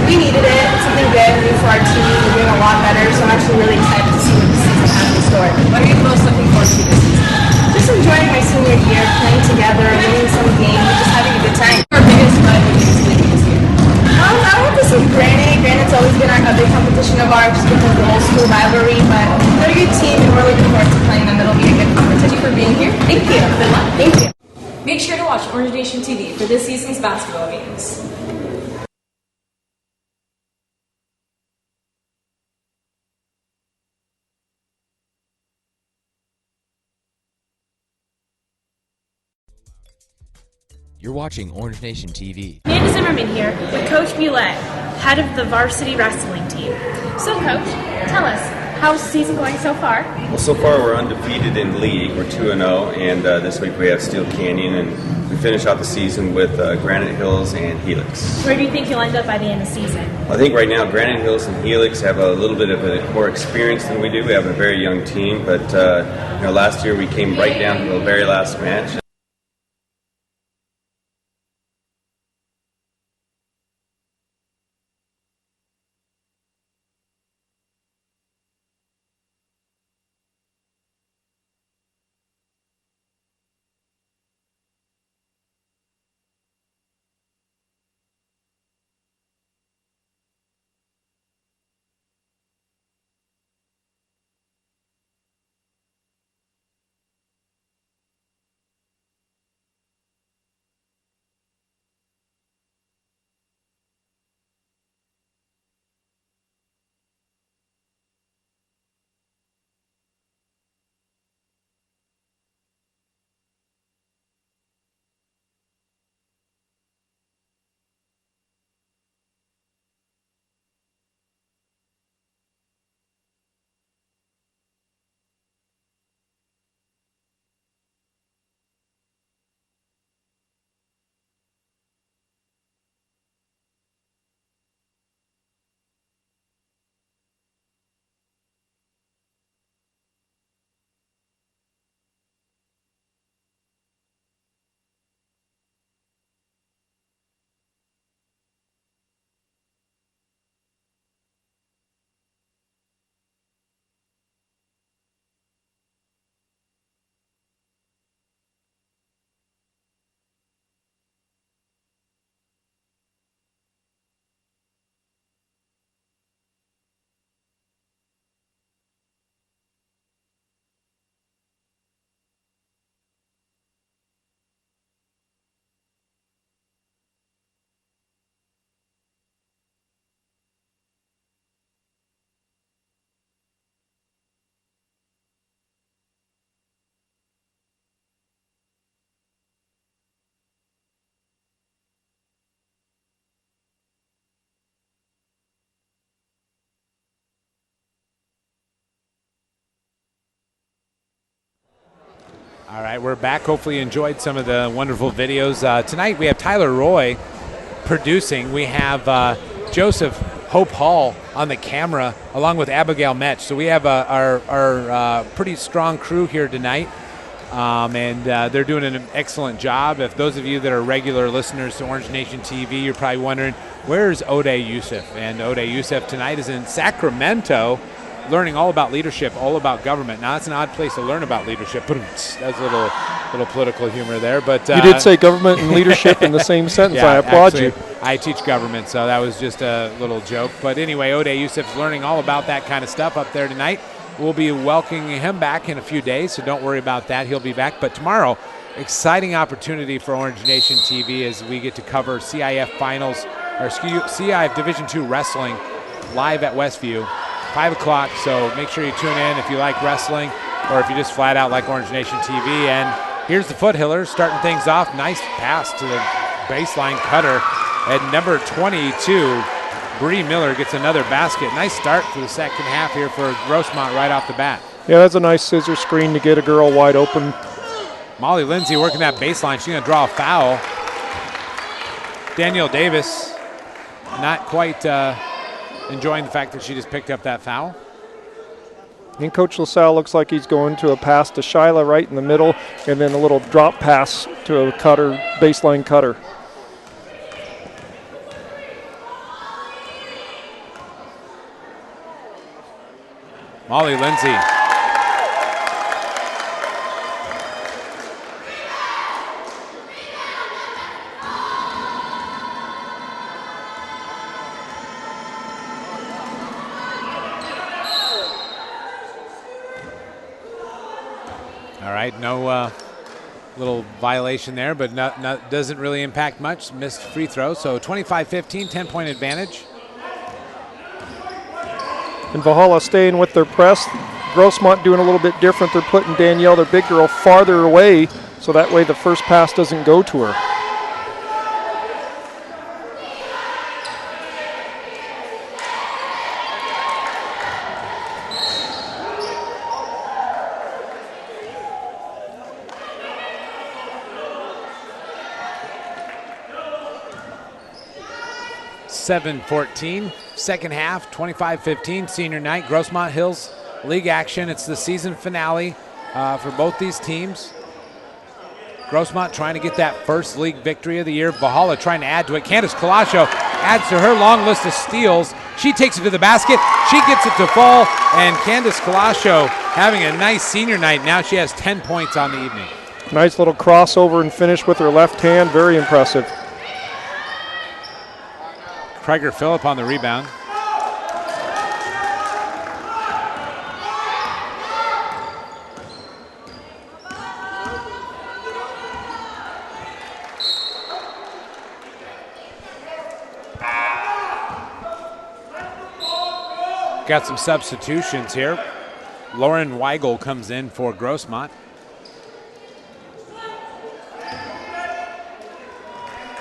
we needed it. It's something good new for our team. We're doing a lot better, so I'm actually really excited to see what the season has in store. What are you most looking forward to this season? Just enjoying my senior year, playing together, winning some games, just having a good time. Our biggest rivalry is league this year. I want to see Granite. Granite's always been a big competition of ours, just because of the old school rivalry, but they're a good team, and we're looking forward to playing them. It'll be a good competition. Thank you for being here. Thank you. Good luck. Thank you. Make sure to watch Orange Nation TV for this season's basketball games. You're watching Orange Nation TV. Candace Zimmerman here with Coach Bulette, head of the varsity wrestling team. So, Coach, tell us, how's the season going so far? Well, so far we're undefeated in league. We're 2-0, and this week we have Steel Canyon, and we finish out the season with Granite Hills and Helix. Where do you think you'll end up by the end of the season? I think right now Granite Hills and Helix have a little bit of a more experience than we do. We have a very young team, but last year we came right down to the very last match. All right, we're back. Hopefully you enjoyed some of the wonderful videos. Tonight we have Tyler Roy producing. We have Joseph Hope Hall on the camera along with Abigail Metch. So we have our pretty strong crew here tonight. And they're doing an excellent job. If those of you that are regular listeners to Orange Nation TV, you're probably wondering, where's Ode Youssef? And Ode Youssef tonight is in Sacramento, learning all about leadership, all about government. Now, it's an odd place to learn about leadership, but that's a little political humor there. But you did say government and leadership in the same sentence. Yeah, I applaud actually, you. I teach government, so that was just a little joke. But anyway, Ode Youssef's learning all about that kind of stuff up there tonight. We'll be welcoming him back in a few days, so don't worry about that. He'll be back. But tomorrow, exciting opportunity for Orange Nation TV as we get to cover CIF Finals, or CIF Division II Wrestling live at Westview, 5 o'clock. So make sure you tune in if you like wrestling or if you just flat out like Orange Nation TV. And here's the Foothillers starting things off. Nice pass to the baseline cutter at number 22. Bree Miller gets another basket. Nice start for the second half here for Grossmont right off the bat. Yeah, that's a nice scissor screen to get a girl wide open. Molly Lindsay working that baseline. She's going to draw a foul. Danielle Davis not quite enjoying the fact that she just picked up that foul. And Coach LaSalle looks like he's going to a pass to Shyla right in the middle, and then a little drop pass to a cutter, baseline cutter. Molly Lindsay. All right, no little violation there, but doesn't really impact much. Missed free throw, so 25-15, 10-point advantage. And Valhalla staying with their press. Grossmont doing a little bit different. They're putting Danielle, their big girl, farther away, so that way the first pass doesn't go to her. .14, second half, 25-15, senior night, Grossmont Hills League action. It's the season finale for both these teams. Grossmont trying to get that first league victory of the year. Valhalla trying to add to it. Candace Colascio adds to her long list of steals. She takes it to the basket. She gets it to fall, and Candace Colascio having a nice senior night. Now she has 10 points on the evening. Nice little crossover and finish with her left hand. Very impressive. Krieger Phillip on the rebound. Got some substitutions here. Lauren Weigel comes in for Grossmont.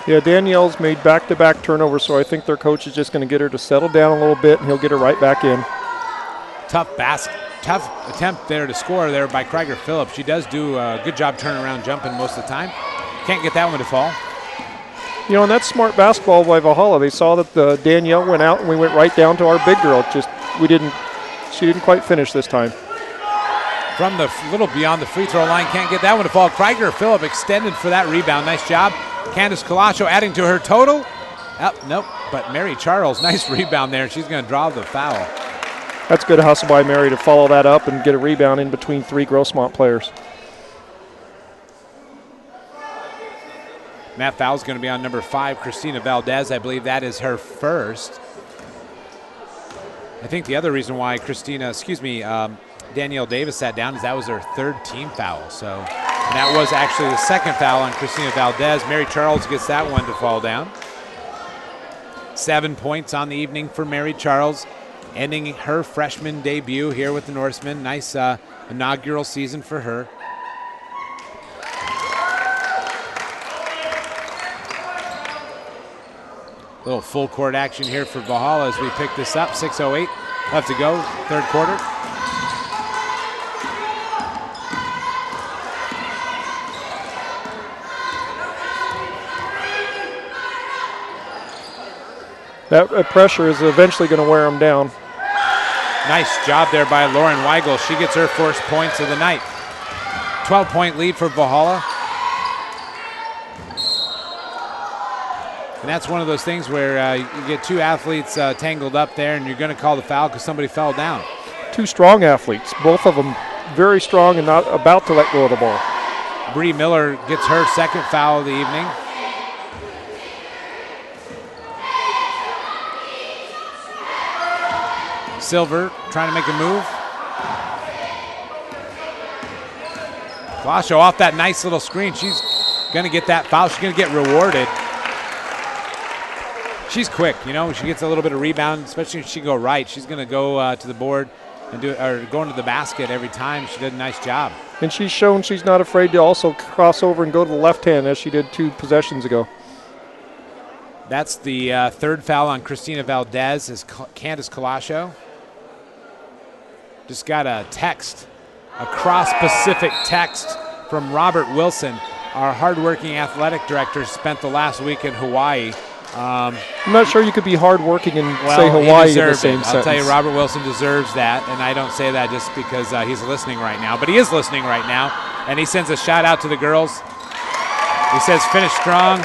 Yeah, Danielle's made back-to-back turnovers, so I think their coach is just going to get her to settle down a little bit, and he'll get her right back in. Tough attempt there to score there by Krieger Phillips. She does do a good job turning around jumping most of the time. Can't get that one to fall. You know, and that's smart basketball by Valhalla. They saw that Danielle went out, and we went right down to our big girl. She didn't quite finish this time. From the little beyond the free throw line, can't get that one to fall. Krieger Phillip extended for that rebound. Nice job. Candace Colascio adding to her total. Nope, but Mary Charles, nice rebound there. She's going to draw the foul. That's good hustle by Mary to follow that up and get a rebound in between three Grossmont players. That foul is going to be on number 5, Christina Valdez. I believe that is her first. I think the other reason why Danielle Davis sat down is that was her third team foul. And that was actually the second foul on Christina Valdez. Mary Charles gets that one to fall down. 7 points on the evening for Mary Charles, ending her freshman debut here with the Norsemen. Nice inaugural season for her. Little full court action here for Valhalla as we pick this up. 6:08 left to go, third quarter. That pressure is eventually going to wear them down. Nice job there by Lauren Weigel. She gets her first points of the night. 12-point lead for Valhalla. And that's one of those things where you get two athletes tangled up there, and you're going to call the foul because somebody fell down. Two strong athletes, both of them very strong and not about to let go of the ball. Bree Miller gets her second foul of the evening. Silver trying to make a move. Colascio off that nice little screen. She's going to get that foul. She's going to get rewarded. She's quick, you know. She gets a little bit of rebound, especially if she go right. She's going to go to the board and go into the basket every time. She did a nice job. And she's shown she's not afraid to also cross over and go to the left hand as she did 2 possessions ago. That's the third foul on Christina Valdez is Candace Colascio. Just got a text, a cross-Pacific text from Robert Wilson, our hardworking athletic director, spent the last week in Hawaii. I'm not sure you could be hardworking and say Well, Hawaii in the same sentence. I'll tell you, Robert Wilson deserves that, and I don't say that just because he's listening right now, but he is listening right now, and he sends a shout out to the girls. He says finish strong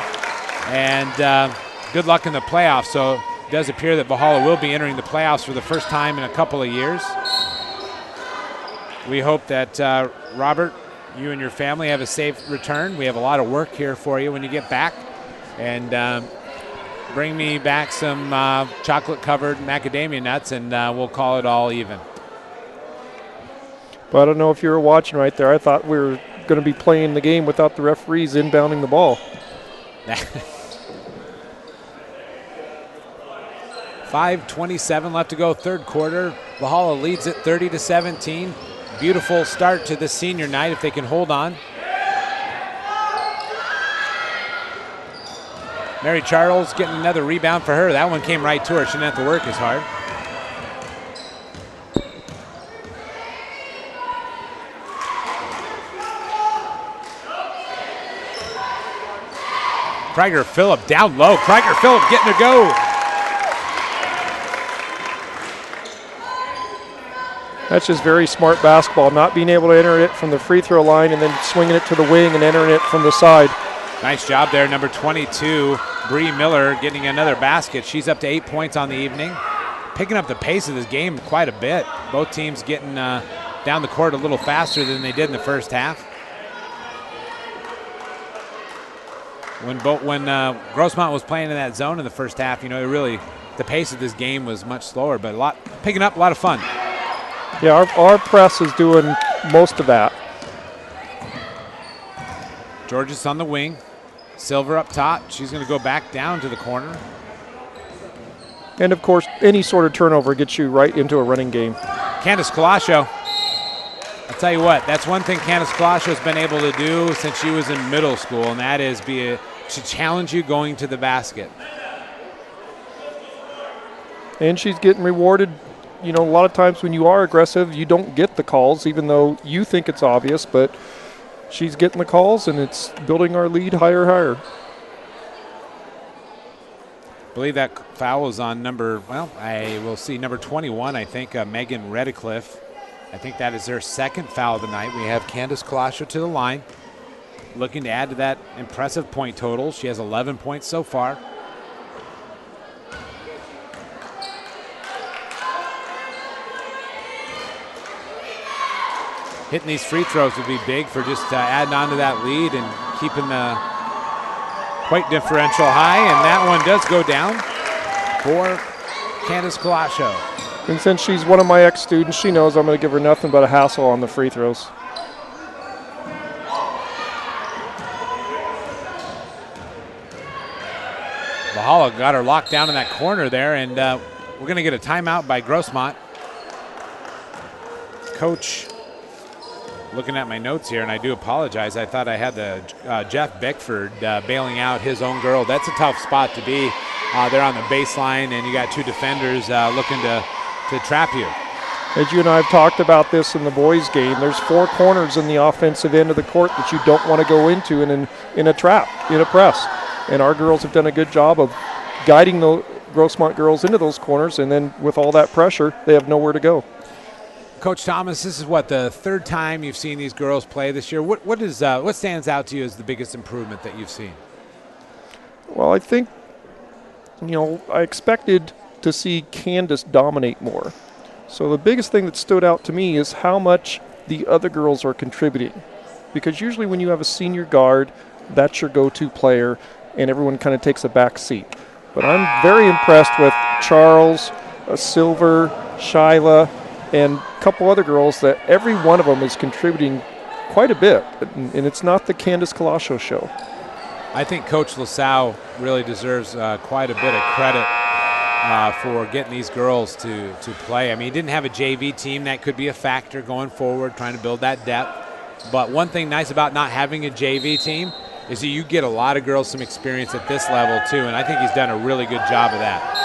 and good luck in the playoffs. So it does appear that Valhalla will be entering the playoffs for the first time in a couple of years. We hope that, Robert, you and your family have a safe return. We have a lot of work here for you when you get back. And bring me back some chocolate-covered macadamia nuts, and we'll call it all even. But I don't know if you were watching right there. I thought we were going to be playing the game without the referees inbounding the ball. 5:27 left to go, third quarter. Valhalla leads it 30-17. Beautiful start to the senior night if they can hold on. Mary Charles getting another rebound for her. That one came right to her. She didn't have to work as hard. Krieger Phillip down low. Krieger Phillip getting to go. That's just very smart basketball, not being able to enter it from the free throw line and then swinging it to the wing and entering it from the side. Nice job there, number 22, Bree Miller, getting another basket. She's up to 8 points on the evening. Picking up the pace of this game quite a bit. Both teams getting down the court a little faster than they did in the first half. When Grossmont was playing in that zone in the first half, the pace of this game was much slower, but picking up a lot of fun. Yeah, our press is doing most of that. Georges on the wing. Silver up top. She's going to go back down to the corner. And, of course, any sort of turnover gets you right into a running game. Candace Colascio. I'll tell you what, that's one thing Candace Colacio's been able to do since she was in middle school, and that is to challenge you going to the basket. And she's getting rewarded. A lot of times when you are aggressive, you don't get the calls, even though you think it's obvious, but she's getting the calls, and it's building our lead higher. I believe that foul is on number 21, I think, Megan Redcliffe. I think that is their second foul of the night. We have Candace Colascio to the line, looking to add to that impressive point total. She has 11 points so far. Hitting these free throws would be big for just adding on to that lead and keeping the point differential high, and that one does go down for Candace Colascio. And since she's one of my ex-students, she knows I'm going to give her nothing but a hassle on the free throws. Valhalla got her locked down in that corner there, and we're going to get a timeout by Grossmont. Coach, looking at my notes here, and I do apologize. I thought I had the Jeff Beckford bailing out his own girl. That's a tough spot to be. They're on the baseline, and you got two defenders looking to trap you. As you and I have talked about this in the boys' game, there's four corners in the offensive end of the court that you don't want to go into in a trap, in a press. And our girls have done a good job of guiding the Grossmont girls into those corners, and then with all that pressure, they have nowhere to go. Coach Thomas, this is the third time you've seen these girls play this year. What stands out to you as the biggest improvement that you've seen? Well, I think, I expected to see Candace dominate more. So the biggest thing that stood out to me is how much the other girls are contributing. Because usually when you have a senior guard, that's your go-to player, and everyone kind of takes a back seat. But I'm very impressed with Charles, Silver, Shyla, and a couple other girls that every one of them is contributing quite a bit. And it's not the Candace Colascio show. I think Coach LaSalle really deserves quite a bit of credit for getting these girls to play. I mean, he didn't have a JV team. That could be a factor going forward, trying to build that depth. But one thing nice about not having a JV team is that you get a lot of girls some experience at this level too, and I think he's done a really good job of that.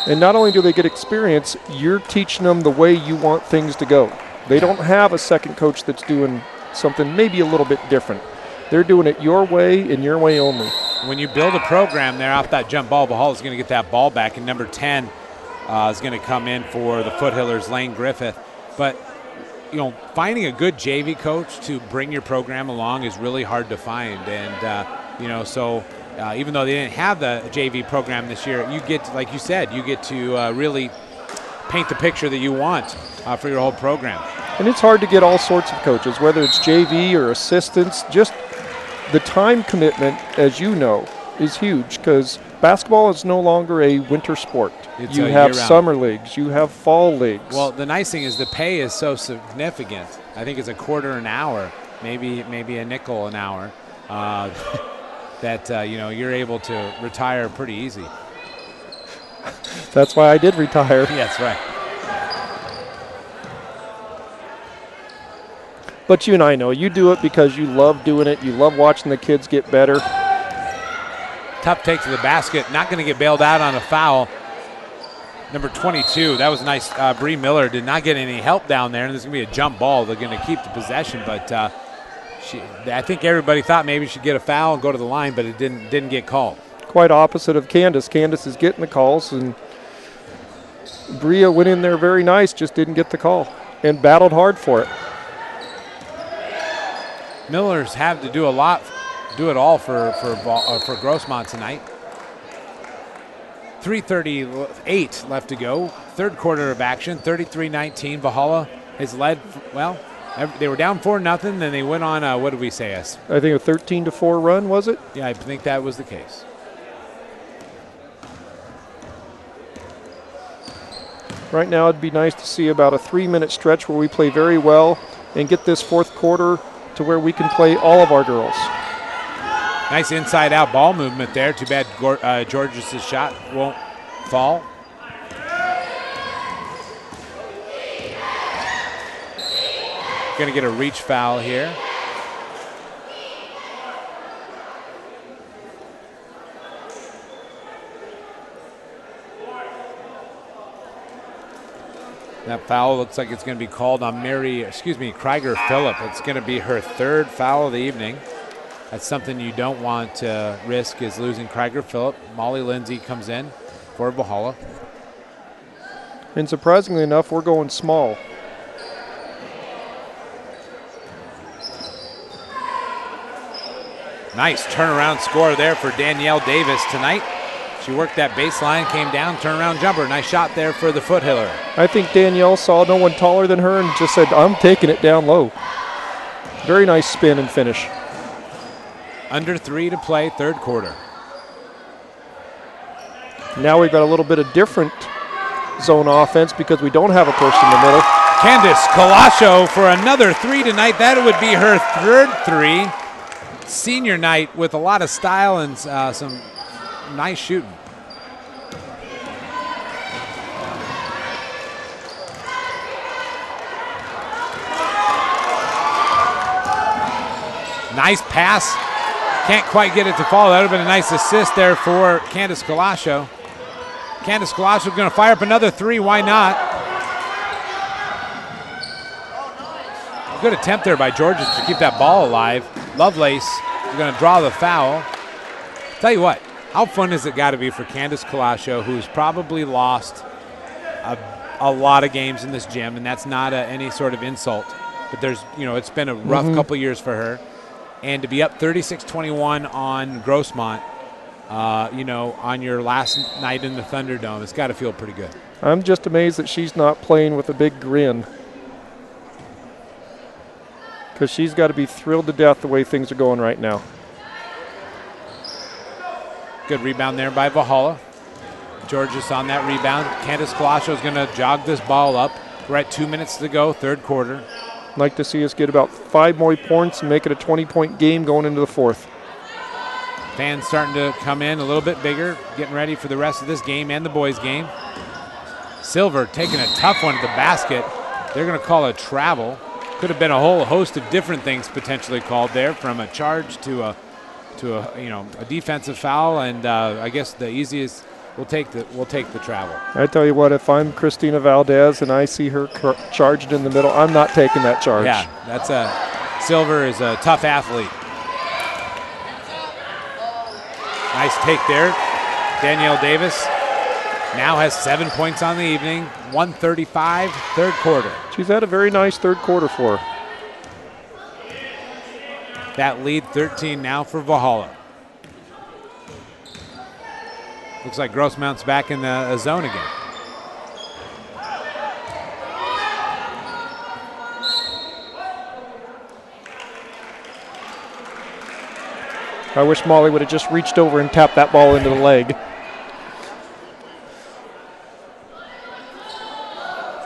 And not only do they get experience, you're teaching them the way you want things to go. They don't have a second coach that's doing something maybe a little bit different. They're doing it your way and your way only. When you build a program there off that jump ball, Valhalla is going to get that ball back, and number 10 is going to come in for the Foothillers, Lane Griffith. But, you know, finding a good JV coach to bring your program along is really hard to find. And, you know, so even though they didn't have the JV program this year, you get, like you said, you get to really paint the picture that you want for your whole program. And it's hard to get all sorts of coaches, whether it's JV or assistants. Just the time commitment, as you know, is huge because basketball is no longer a winter sport. It's you a have year-round. summer leagues, you have fall leagues. Well, the nice thing is the pay is so significant. I think it's a quarter an hour, maybe a nickel an hour, that you know, you're able to retire pretty easy. That's why I did retire. Yeah, that's right. But you and I know you do it because you love doing it. You love watching the kids get better. Tough take to the basket. Not going to get bailed out on a foul. Number 22, that was nice. Bree Miller did not get any help down there, and there's going to be a jump ball. They're going to keep the possession, but I think everybody thought maybe she'd get a foul and go to the line, but it didn't get called. Quite opposite of Candace. Candace is getting the calls, and Bria went in there very nice, just didn't get the call, and battled hard for it. Millers have to do it all for Grossmont tonight. 3:38 left to go. Third quarter of action. 33-19. Valhalla has led. Well, they were down 4-0. Then they went on. What did we say? I think a 13-4 run, was it? Yeah, I think that was the case. Right now, it'd be nice to see about a 3-minute stretch where we play very well and get this fourth quarter to where we can play all of our girls. Nice inside-out ball movement there. Too bad Georges' shot won't fall. Going to get a reach foul here. That foul looks like it's going to be called on Krieger Phillip. It's going to be her third foul of the evening. That's something you don't want to risk, is losing Krieger Phillip. Molly Lindsay comes in for Valhalla. And surprisingly enough, we're going small. Nice turnaround score there for Danielle Davis tonight. She worked that baseline, came down, turnaround jumper. Nice shot there for the Foothiller. I think Danielle saw no one taller than her and just said, I'm taking it down low. Very nice spin and finish. Under 3 to play, third quarter. Now we've got a little bit of different zone offense because we don't have a person in the middle. Candice Colascio for another 3 tonight. That would be her third 3. Senior night with a lot of style and some nice shooting. Nice pass. Can't quite get it to fall. That would have been a nice assist there for Candice Colascio. Candice Colascio going to fire up another 3. Why not? Good attempt there by Georges to keep that ball alive. Lovelace is going to draw the foul. Tell you what, how fun has it got to be for Candice Colascio, who's probably lost a lot of games in this gym, and that's not any sort of insult. But it's been a rough couple years for her. And to be up 36-21 on Grossmont, on your last night in the Thunderdome, it's got to feel pretty good. I'm just amazed that she's not playing with a big grin, because she's got to be thrilled to death the way things are going right now. Good rebound there by Valhalla. Georges on that rebound. Candice Colascio is going to jog this ball up. We're at 2 minutes to go, third quarter. Like to see us get about 5 more points and make it a 20-point game going into the fourth. Fans starting to come in a little bit bigger, getting ready for the rest of this game and the boys' game. Silver taking a tough one to the basket. They're going to call a travel. Could have been a whole host of different things potentially called there, from a charge to a defensive foul, and I guess the easiest. We'll take the travel. I tell you what, if I'm Christina Valdez and I see her charged in the middle, I'm not taking that charge. Yeah, that's Silver is a tough athlete. Nice take there. Danielle Davis now has 7 points on the evening. 1:35, third quarter. She's had a very nice third quarter for her. That lead 13 now for Valhalla. Looks like Grossmont's back in the zone again. I wish Molly would have just reached over and tapped that ball into the leg.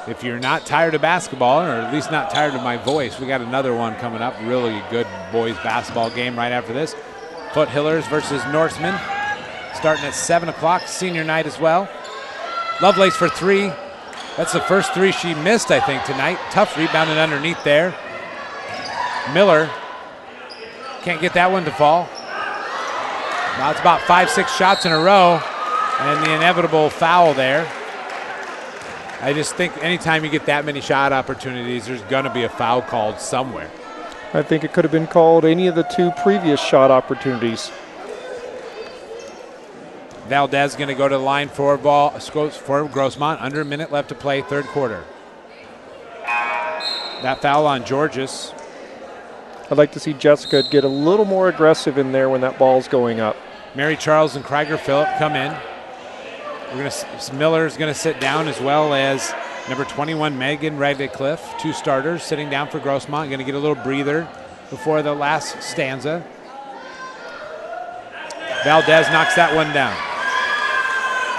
If you're not tired of basketball, or at least not tired of my voice, we got another one coming up. Really good boys basketball game right after this. Foothillers versus Norsemen, starting at 7 o'clock, senior night as well. Lovelace for three. That's the first three she missed, I think, tonight. Tough rebounding underneath there. Miller can't get that one to fall. Now it's about 5-6 shots in a row, and the inevitable foul there. I just think anytime you get that many shot opportunities, there's going to be a foul called somewhere. I think it could have been called any of the two previous shot opportunities. Valdez going to go to the line for Grossmont. Under a minute left to play, third quarter. That foul on Georges. I'd like to see Jessica get a little more aggressive in there when that ball's going up. Mary Charles and Krieger Phillip come in. Miller's going to sit down, as well as number 21, Megan Radcliffe, two starters sitting down for Grossmont. Going to get a little breather before the last stanza. Valdez knocks that one down.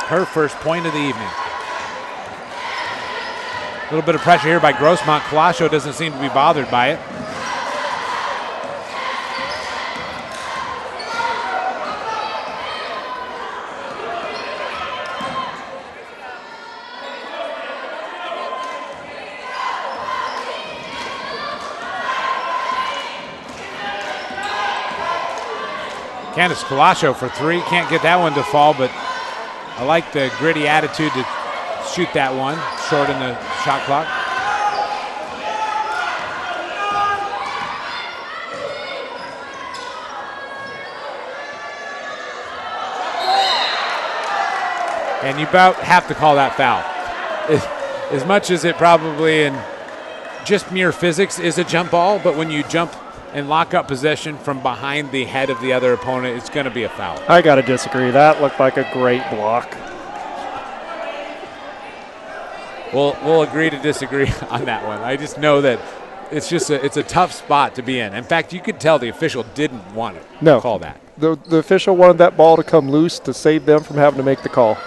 Her first point of the evening. A little bit of pressure here by Grossmont. Colascio doesn't seem to be bothered by it. Candace Colascio for three. Can't get that one to fall, but I like the gritty attitude to shoot that one short in the shot clock. And you about have to call that foul. As much as it probably in just mere physics is a jump ball, but when you jump and lock up possession from behind the head of the other opponent, it's going to be a foul. I got to disagree. That looked like a great block. We'll agree to disagree on that one. I just know that it's a tough spot to be in. In fact, you could tell the official didn't want to call that. The official wanted that ball to come loose to save them from having to make the call.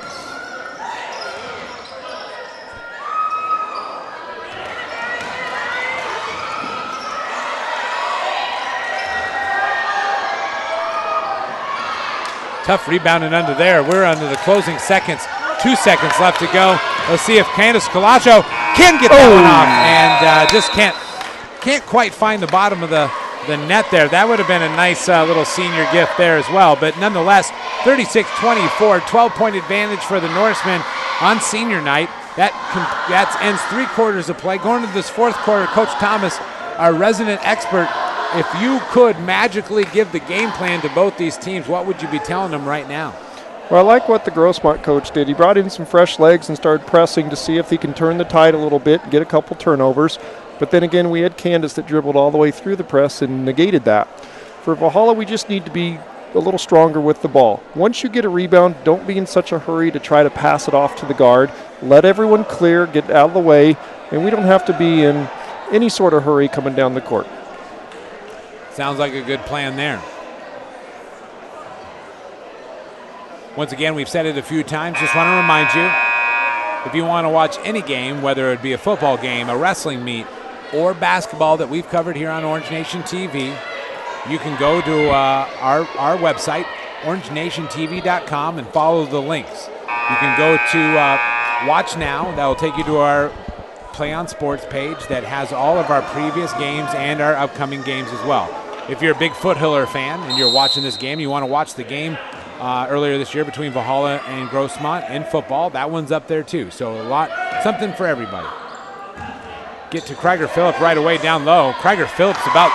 Tough rebounding under there. We're under the closing seconds. 2 seconds left to go. Let's see if Candace Colascio can get that one off, and just can't quite find the bottom of the net there. That would have been a nice little senior gift there as well. But nonetheless, 36-24, 12-point advantage for the Norsemen on senior night. That ends 3 quarters of play. Going into this fourth quarter, Coach Thomas, our resident expert, if you could magically give the game plan to both these teams, what would you be telling them right now? Well, I like what the Grossmont coach did. He brought in some fresh legs and started pressing to see if he can turn the tide a little bit and get a couple turnovers. But then again, we had Candace that dribbled all the way through the press and negated that. For Valhalla, we just need to be a little stronger with the ball. Once you get a rebound, don't be in such a hurry to try to pass it off to the guard. Let everyone clear, get out of the way, and we don't have to be in any sort of hurry coming down the court. Sounds like a good plan there. Once again, we've said it a few times. Just want to remind you, if you want to watch any game, whether it be a football game, a wrestling meet, or basketball that we've covered here on Orange Nation TV, you can go to our website, orangenationtv.com, and follow the links. You can go to Watch Now. That will take you to our Play on Sports page that has all of our previous games and our upcoming games as well. If you're a big Foothiller fan and you're watching this game, you want to watch the game earlier this year between Valhalla and Grossmont in football, that one's up there too. So something for everybody. Get to Krieger Phillip right away down low. Krieger Phillip's about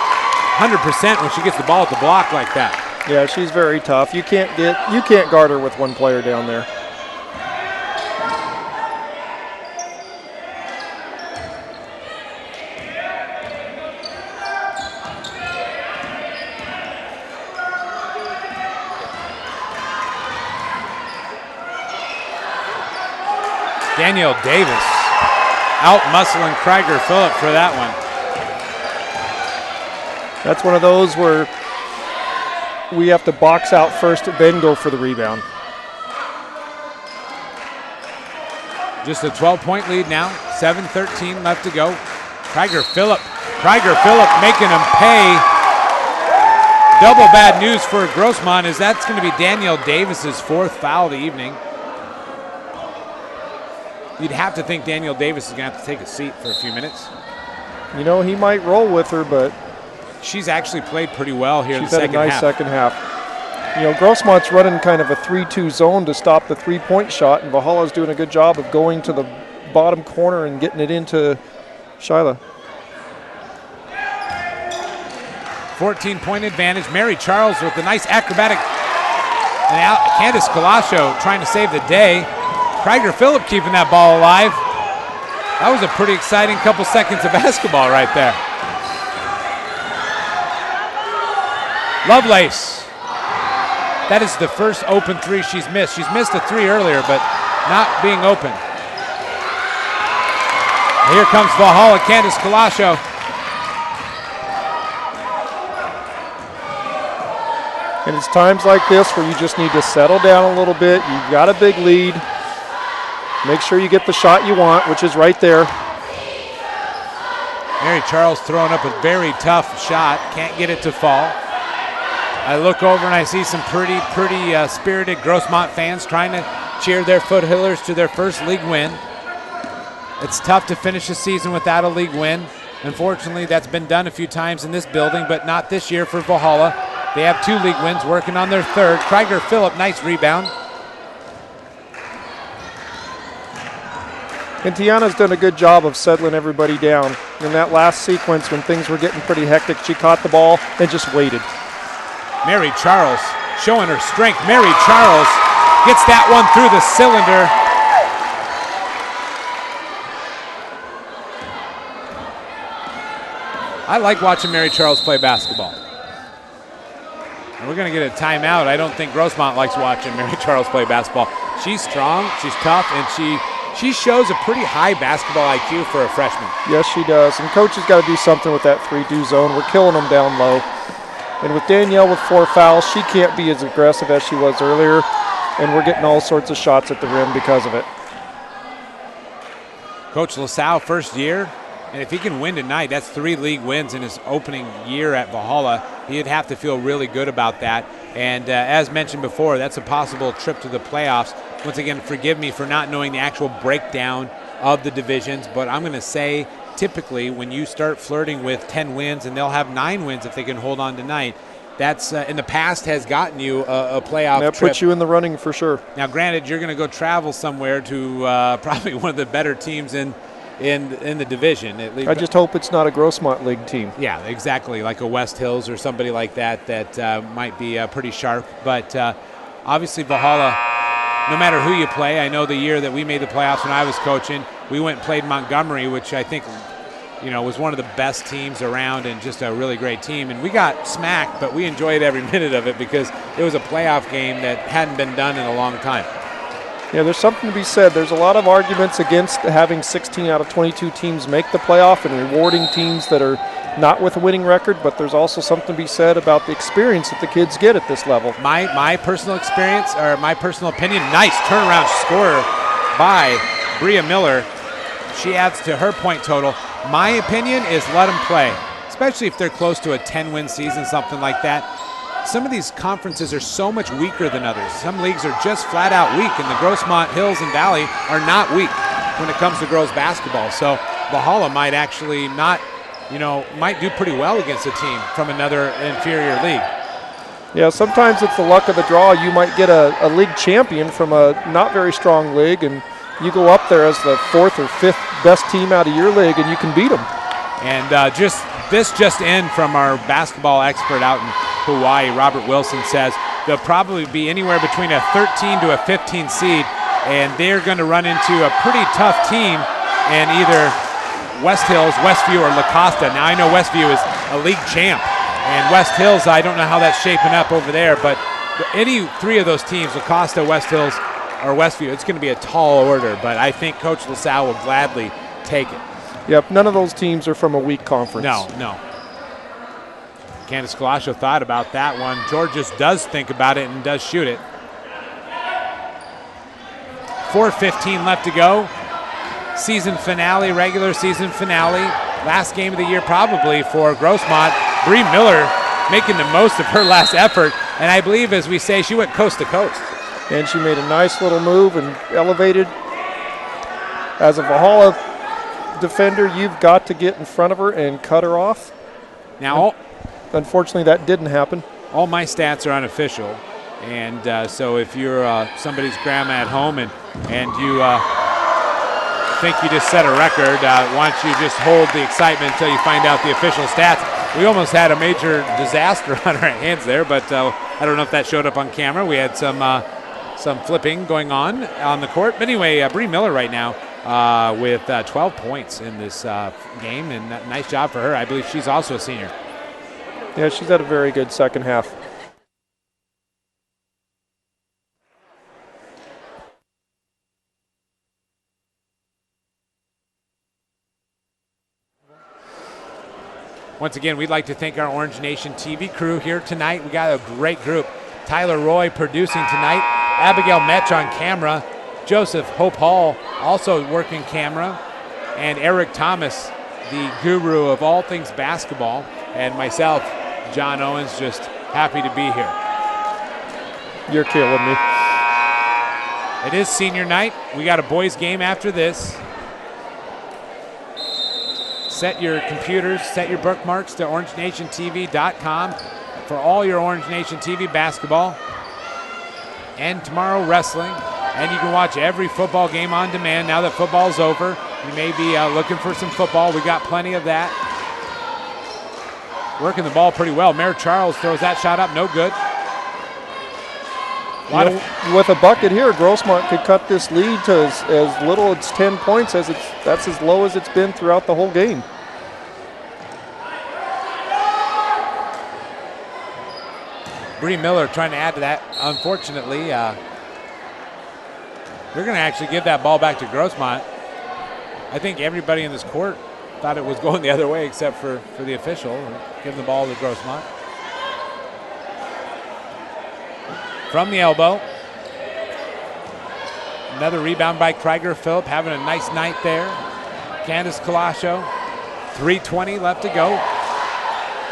100% when she gets the ball at the block like that. Yeah, she's very tough. You can't guard her with one player down there. Danielle Davis out-muscling Krieger Phillip for that one. That's one of those where we have to box out first and then go for the rebound. Just a 12-point lead now, 7:13 left to go. Krieger Phillip making them pay. Double bad news for Grossmont is that's going to be Danielle Davis's 4th foul of the evening. You'd have to think Danielle Davis is going to have to take a seat for a few minutes. You know, he might roll with her, but she's actually played pretty well here in the second half. She's had a nice second half. You know, Grossmont's running kind of a 3-2 zone to stop the three-point shot, and Valhalla's doing a good job of going to the bottom corner and getting it into Shyla. 14-point advantage. Mary Charles with the nice acrobatic. And Candace Galascio trying to save the day. Krieger Phillip keeping that ball alive. That was a pretty exciting couple seconds of basketball right there. Lovelace. That is the first open three she's missed. She's missed a three earlier, but not being open. Here comes Valhalla, Candace Galascio. And it's times like this where you just need to settle down a little bit. You've got a big lead. Make sure you get the shot you want, which is right there. Mary Charles throwing up a very tough shot. Can't get it to fall. I look over and I see some pretty spirited Grossmont fans trying to cheer their Foothillers to their first league win. It's tough to finish a season without a league win. Unfortunately, that's been done a few times in this building, but not this year for Valhalla. They have 2 league wins, working on their 3rd. Krieger Phillip, nice rebound. And Tiana's done a good job of settling everybody down. In that last sequence when things were getting pretty hectic, she caught the ball and just waited. Mary Charles showing her strength. Mary Charles gets that one through the cylinder. I like watching Mary Charles play basketball. And we're going to get a timeout. I don't think Grossmont likes watching Mary Charles play basketball. She's strong, she's tough, and she shows a pretty high basketball IQ for a freshman. Yes, she does. And coach has got to do something with that 3-2 zone. We're killing them down low. And with Danielle with 4 fouls, she can't be as aggressive as she was earlier. And we're getting all sorts of shots at the rim because of it. Coach LaSalle, first year. And if he can win tonight, that's 3 league wins in his opening year at Valhalla. He'd have to feel really good about that. And as mentioned before, that's a possible trip to the playoffs. Once again, forgive me for not knowing the actual breakdown of the divisions, but I'm going to say typically when you start flirting with 10 wins, and they'll have 9 wins if they can hold on tonight, that's in the past has gotten you a playoff that trip. puts you in the running for sure. Now, granted, you're going to go travel somewhere to probably one of the better teams in the division. I just hope it's not a Grossmont League team. Yeah, exactly, like a West Hills or somebody like that might be pretty sharp. But obviously Valhalla, no matter who you play, I know the year that we made the playoffs when I was coaching, we went and played Montgomery, which I think was one of the best teams around and just a really great team. And we got smacked, but we enjoyed every minute of it because it was a playoff game that hadn't been done in a long time. Yeah, there's something to be said. There's a lot of arguments against having 16 out of 22 teams make the playoff and rewarding teams that are not with a winning record, but there's also something to be said about the experience that the kids get at this level. My personal experience, or my personal opinion, nice turnaround scorer by Bria Miller. She adds to her point total. My opinion is let them play, especially if they're close to a 10-win season, something like that. Some of these conferences are so much weaker than others. Some leagues are just flat out weak, and the Grossmont Hills and Valley are not weak when it comes to girls basketball. So Valhalla might actually not, might do pretty well against a team from another inferior league. Yeah, sometimes it's the luck of the draw. You might get a league champion from a not very strong league, and you go up there as the 4th or 5th best team out of your league, and you can beat them. And just this just in from our basketball expert out in Hawaii, Robert Wilson, says they'll probably be anywhere between a 13 to a 15 seed, and they're going to run into a pretty tough team in either West Hills, Westview, or La Costa. Now, I know Westview is a league champ, and West Hills, I don't know how that's shaping up over there, but any three of those teams, La Costa, West Hills, or Westview, it's going to be a tall order, but I think Coach LaSalle will gladly take it. Yep, none of those teams are from a weak conference. No. Candace Colascio thought about that one. Georges does think about it and does shoot it. 4:15 left to go. Season finale, regular season finale. Last game of the year probably for Grossmont. Bree Miller making the most of her last effort. And I believe, as we say, she went coast to coast. And she made a nice little move and elevated. As a Valhalla defender, you've got to get in front of her and cut her off. Now, unfortunately, that didn't happen. All my stats are unofficial. And so if you're somebody's grandma at home and you think you just set a record, why don't you just hold the excitement until you find out the official stats. We almost had a major disaster on our hands there, but I don't know if that showed up on camera. We had some flipping going on the court. But anyway, Bree Miller right now with 12 points in this game, and nice job for her. I believe she's also a senior. Yeah, she's had a very good second half. Once again, we'd like to thank our Orange Nation TV crew here tonight. We got a great group. Tyler Roy producing tonight. Abigail Metch on camera. Joseph Hope Hall also working camera. And Eric Thomas, the guru of all things basketball. And myself, John Owens, just happy to be here. You're killing me. It is senior night. We got a boys game after this. Set your computers, set your bookmarks to orangenationtv.com for all your Orange Nation TV basketball. And tomorrow, wrestling. And you can watch every football game on demand now that football's over. You may be looking for some football. We got plenty of that. Working the ball pretty well. Mary Charles throws that shot up, no good. With a bucket here, Grossmont could cut this lead to as little as 10 points. That's as low as it's been throughout the whole game. Bree Miller trying to add to that. Unfortunately, they're going to actually give that ball back to Grossmont. I think everybody in this court thought it was going the other way except for the official. Give the ball to Grossmont. From the elbow. Another rebound by Krieger Phillip, having a nice night there. Candace Colascio, 3:20 left to go.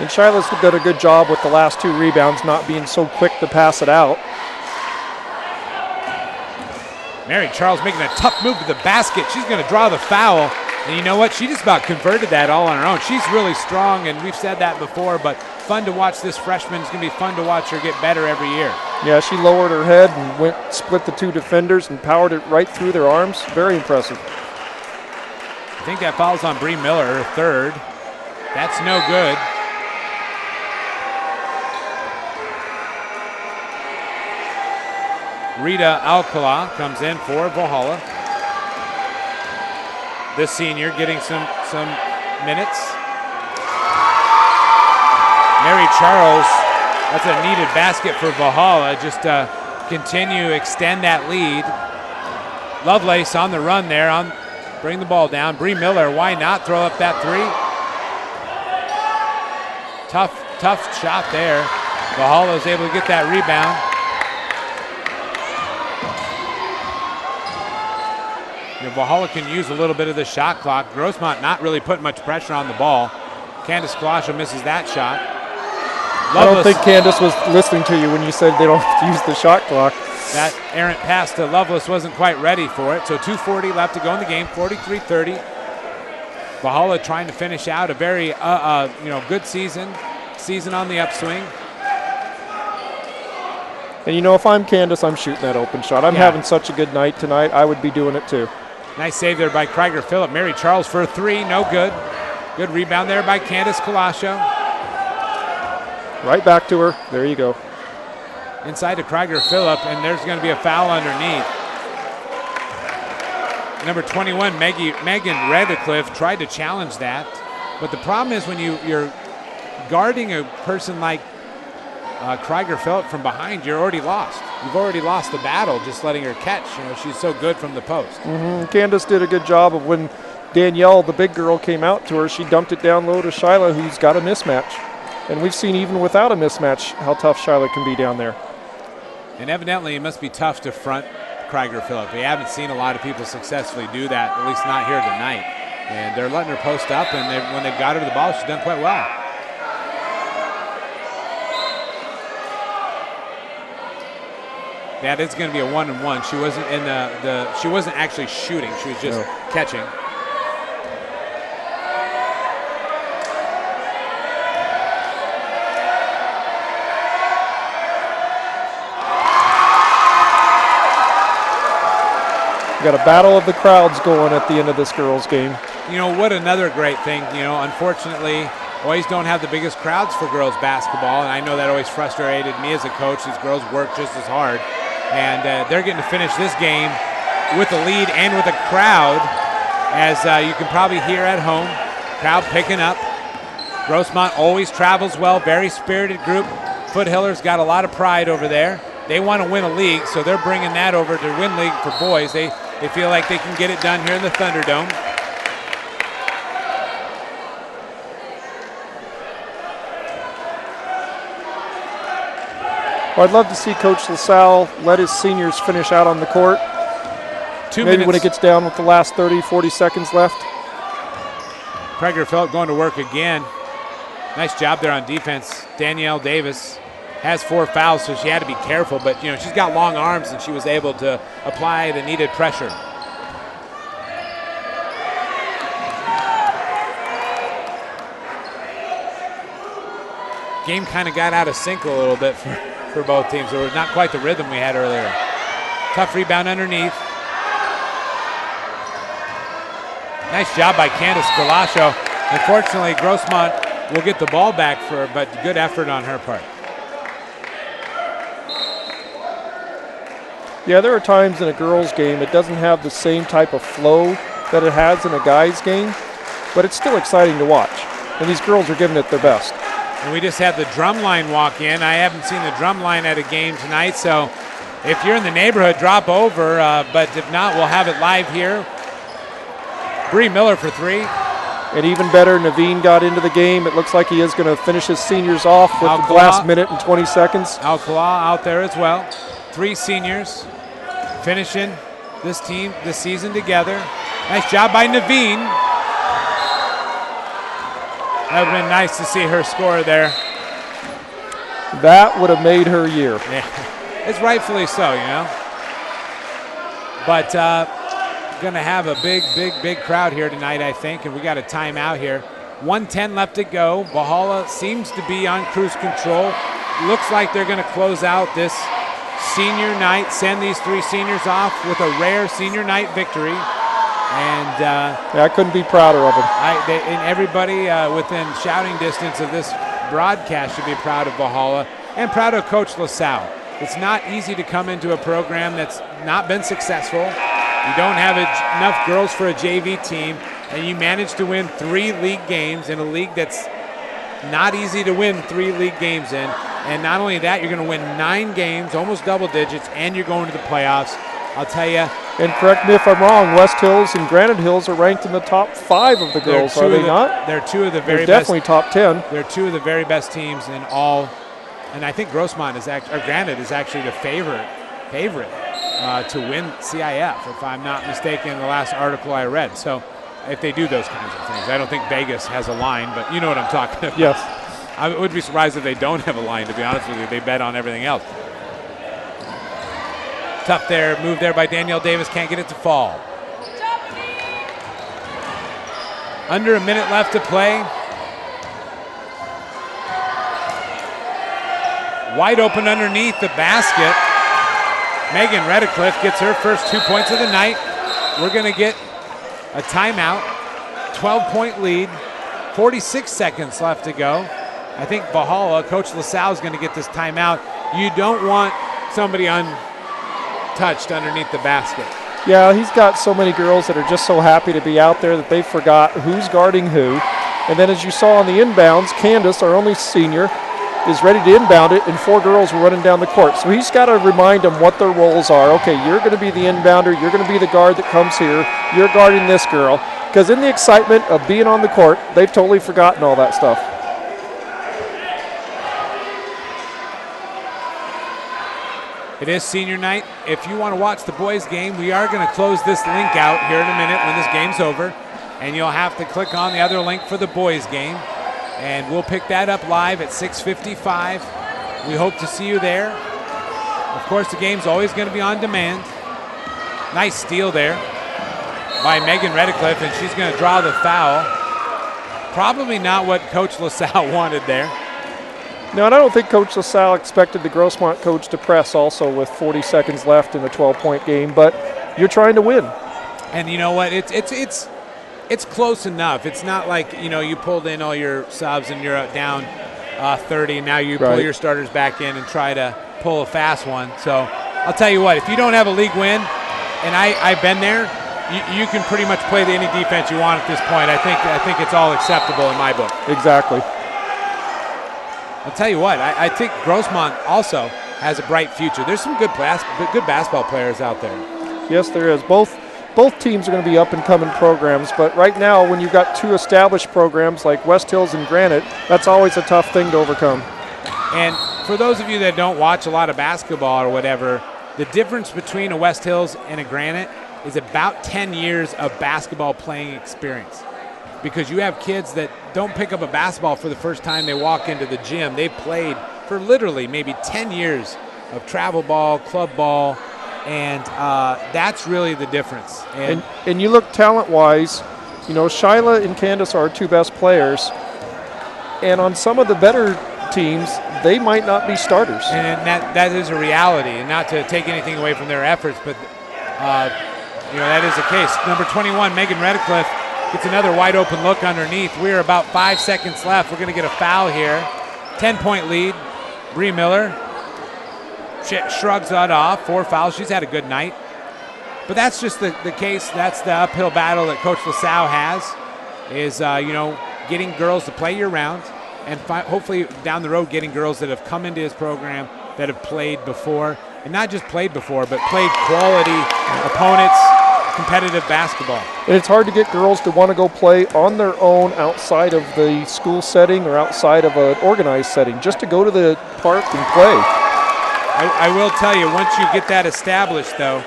And Shiloh's did a good job with the last two rebounds, not being so quick to pass it out. Mary Charles making a tough move to the basket. She's going to draw the foul. And you know what? She just about converted that all on her own. She's really strong, and we've said that before, but fun to watch this freshman. It's going to be fun to watch her get better every year. Yeah, she lowered her head and split the two defenders and powered it right through their arms. Very impressive. I think that foul's on Bree Miller, her third. That's no good. Rita Alcala comes in for Valhalla. This senior getting some minutes. Mary Charles, that's a needed basket for Valhalla. Just continue, extend that lead. Lovelace on the run there, bring the ball down. Bree Miller, why not throw up that three? Tough shot there. Valhalla is able to get that rebound. Valhalla can use a little bit of the shot clock. Grossmont not really putting much pressure on the ball. Candace Colascio misses that shot. I don't think Candace was listening to you when you said they don't have to use the shot clock. That errant pass to Lovelace wasn't quite ready for it. So 2:40 left to go in the game, 43-30. Valhalla trying to finish out a very good season on the upswing. And if I'm Candace, I'm shooting that open shot. I'm having such a good night tonight. I would be doing it too. Nice save there by Krieger Phillip. Mary Charles for a three, no good. Good rebound there by Candace Colascio. Right back to her. There you go. Inside to Krieger Phillip, and there's going to be a foul underneath. Number 21, Megan Redcliffe, tried to challenge that. But the problem is when you're guarding a person like Krieger Phillip from behind, you're already lost. You've already lost the battle just letting her catch. She's so good from the post. Candace did a good job of when Danielle, the big girl, came out to her. She dumped it down low to Shyla, who's got a mismatch. And we've seen even without a mismatch how tough Shyla can be down there. And evidently it must be tough to front Krieger Phillip. We haven't seen a lot of people successfully do that, at least not here tonight. And they're letting her post up, and when they've got her to the ball, she's done quite well. That is going to be a 1-and-1. She wasn't in she wasn't actually shooting. She was just catching. We got a battle of the crowds going at the end of this girls' game. What another great thing. Unfortunately, always don't have the biggest crowds for girls basketball, and I know that always frustrated me as a coach. These girls work just as hard, and they're getting to finish this game with a lead and with a crowd, as you can probably hear at home. Crowd picking up. Grossmont always travels well, very spirited group. Foothiller's got a lot of pride over there. They want to win a league, so they're bringing that over to win league for boys. They feel like they can get it done here in the Thunderdome. Well, I'd love to see Coach LaSalle let his seniors finish out on the court. 2 Maybe minutes. when it gets down with the last 30, 40 seconds left. Krieger Phillip going to work again. Nice job there on defense. Danielle Davis has 4 fouls, so she had to be careful, but she's got long arms and she was able to apply the needed pressure. Game kind of got out of sync a little bit for both teams. It was not quite the rhythm we had earlier. Tough rebound underneath. Nice job by Candace Colascio. Unfortunately, Grossmont will get the ball back but good effort on her part. Yeah, there are times in a girls' game it doesn't have the same type of flow that it has in a guys' game, but it's still exciting to watch. And these girls are giving it their best. And we just had the drum line walk in. I haven't seen the drum line at a game tonight, so if you're in the neighborhood, drop over. But if not, we'll have it live here. Bree Miller for 3. And even better, Naveen got into the game. It looks like he is going to finish his seniors off with the last minute and 20 seconds. Alcala out there as well. 3 seniors finishing this season together. Nice job by Naveen. That would have been nice to see her score there. That would have made her year. Yeah. It's rightfully so, But going to have a big crowd here tonight, I think, and we got a timeout here. 1:10 left to go. Valhalla seems to be on cruise control. Looks like they're going to close out this senior night, send these 3 seniors off with a rare senior night victory. And I couldn't be prouder of them. And everybody within shouting distance of this broadcast should be proud of Valhalla and proud of Coach LaSalle. It's not easy to come into a program that's not been successful. You don't have enough girls for a JV team, and you manage to win 3 league games in a league that's not easy to win 3 league games in. And not only that, you're going to win 9 games, almost double digits, and you're going to the playoffs. I'll tell you. And correct me if I'm wrong, West Hills and Granite Hills are ranked in the top 5 of the girls, are they not? They're 2 of the very They're best. Definitely top 10. They're 2 of the very best teams in all. And I think Grossmont Granite is actually the favorite to win CIF, if I'm not mistaken, in the last article I read. So if they do those kinds of things. I don't think Vegas has a line, but you know what I'm talking about. Yes. I would be surprised if they don't have a line, to be honest with you. They bet on everything else. Tough there, move there by Danielle Davis, can't get it to fall. Under a minute left to play. Wide open underneath the basket. Megan Redcliffe gets her first 2 points of the night. We're going to get a timeout. 12-point lead 46 seconds left to go. I think Valhalla, Coach LaSalle, is going to get this timeout. You don't want somebody untouched underneath the basket. Yeah, he's got so many girls that are just so happy to be out there that they forgot who's guarding who. And then as you saw on the inbounds, Candace, our only senior, is ready to inbound it, and 4 girls are running down the court. So he's got to remind them what their roles are. Okay, you're going to be the inbounder. You're going to be the guard that comes here. You're guarding this girl. Because in the excitement of being on the court, they've totally forgotten all that stuff. It is senior night. If you want to watch the boys' game, we are going to close this link out here in a minute when this game's over. And you'll have to click on the other link for the boys' game. And we'll pick that up live at 6:55. We hope to see you there. Of course, the game's always going to be on demand. Nice steal there by Megan Redicliffe, and she's going to draw the foul. Probably not what Coach LaSalle wanted there. No, and I don't think Coach LaSalle expected the Grossmont coach to press also with 40 seconds left in a 12-point game, but you're trying to win. And you know what? It's close enough. It's not like, you pulled in all your subs and you're down 30, and now you pull your starters back in and try to pull a fast one. So I'll tell you what, if you don't have a league win, and I've been there, you can pretty much play any defense you want at this point. I think it's all acceptable in my book. Exactly. I'll tell you what, I think Grossmont also has a bright future. There's some good basketball players out there. Yes, there is. Both teams are going to be up-and-coming programs, but right now when you've got 2 established programs like West Hills and Granite, that's always a tough thing to overcome. And for those of you that don't watch a lot of basketball or whatever, the difference between a West Hills and a Granite is about 10 years of basketball playing experience. Because you have kids that don't pick up a basketball for the first time they walk into the gym. They've played for literally maybe 10 years of travel ball, club ball, and that's really the difference. And you look talent-wise, Shyla and Candace are our 2 best players, and on some of the better teams, they might not be starters. And that is a reality, and not to take anything away from their efforts, but that is the case. Number 21, Megan Redicliffe, gets another wide open look underneath. We're about 5 seconds left. We're going to get a foul here. 10-point lead. Bree Miller shrugs that off. 4 fouls. She's had a good night. But that's just the case. That's the uphill battle that Coach LaSalle has, is, getting girls to play year-round, and hopefully down the road getting girls that have come into his program that have played before, and not just played before, but played quality opponents, competitive basketball. And it's hard to get girls to want to go play on their own outside of the school setting or outside of an organized setting, just to go to the park and play. I will tell you, once you get that established, though,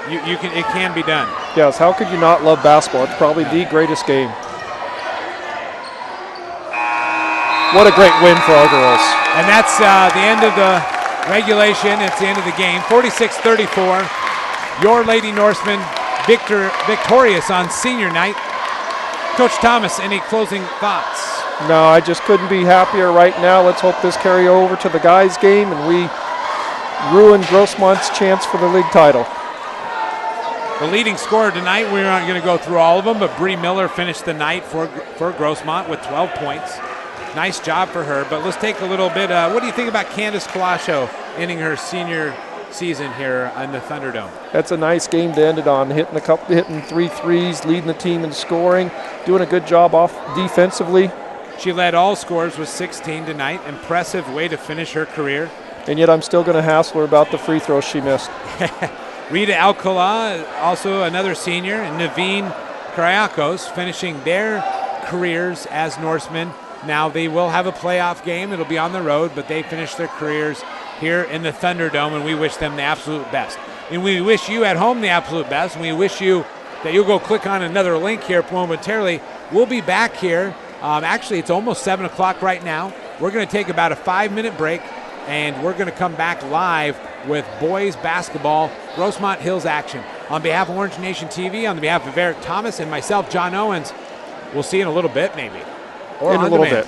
it can be done. Yes, how could you not love basketball? It's probably the greatest game. What a great win for our girls. And that's the end of the regulation. It's the end of the game. 46-34. Your Lady Norsemen victorious on senior night. Coach Thomas, any closing thoughts? No, I just couldn't be happier right now. Let's hope this carry over to the guys' game and we ruin Grossmont's chance for the league title. The leading scorer tonight, we aren't going to go through all of them, but Bree Miller finished the night for Grossmont with 12 points. Nice job for her, but let's take a little bit. What do you think about Candace Colascio ending her senior season here in the Thunderdome? That's a nice game to end it on, hitting 3 threes, leading the team in scoring, doing a good job off defensively. She led all scorers with 16 tonight. Impressive way to finish her career. And yet I'm still going to hassle her about the free throws she missed. Rita Alcala, also another senior, and Naveen Kariakos finishing their careers as Norsemen. Now they will have a playoff game. It'll be on the road, but they finished their careers here in the Thunderdome, and we wish them the absolute best. And we wish you at home the absolute best, and we wish you that you'll go click on another link here momentarily. We'll be back here. Actually, it's almost 7 o'clock right now. We're going to take about a 5-minute break, and we're going to come back live with boys basketball, Grossmont Hills action. On behalf of Orange Nation TV, on behalf of Eric Thomas and myself, John Owens, we'll see you in a little bit maybe. Or in a little bit.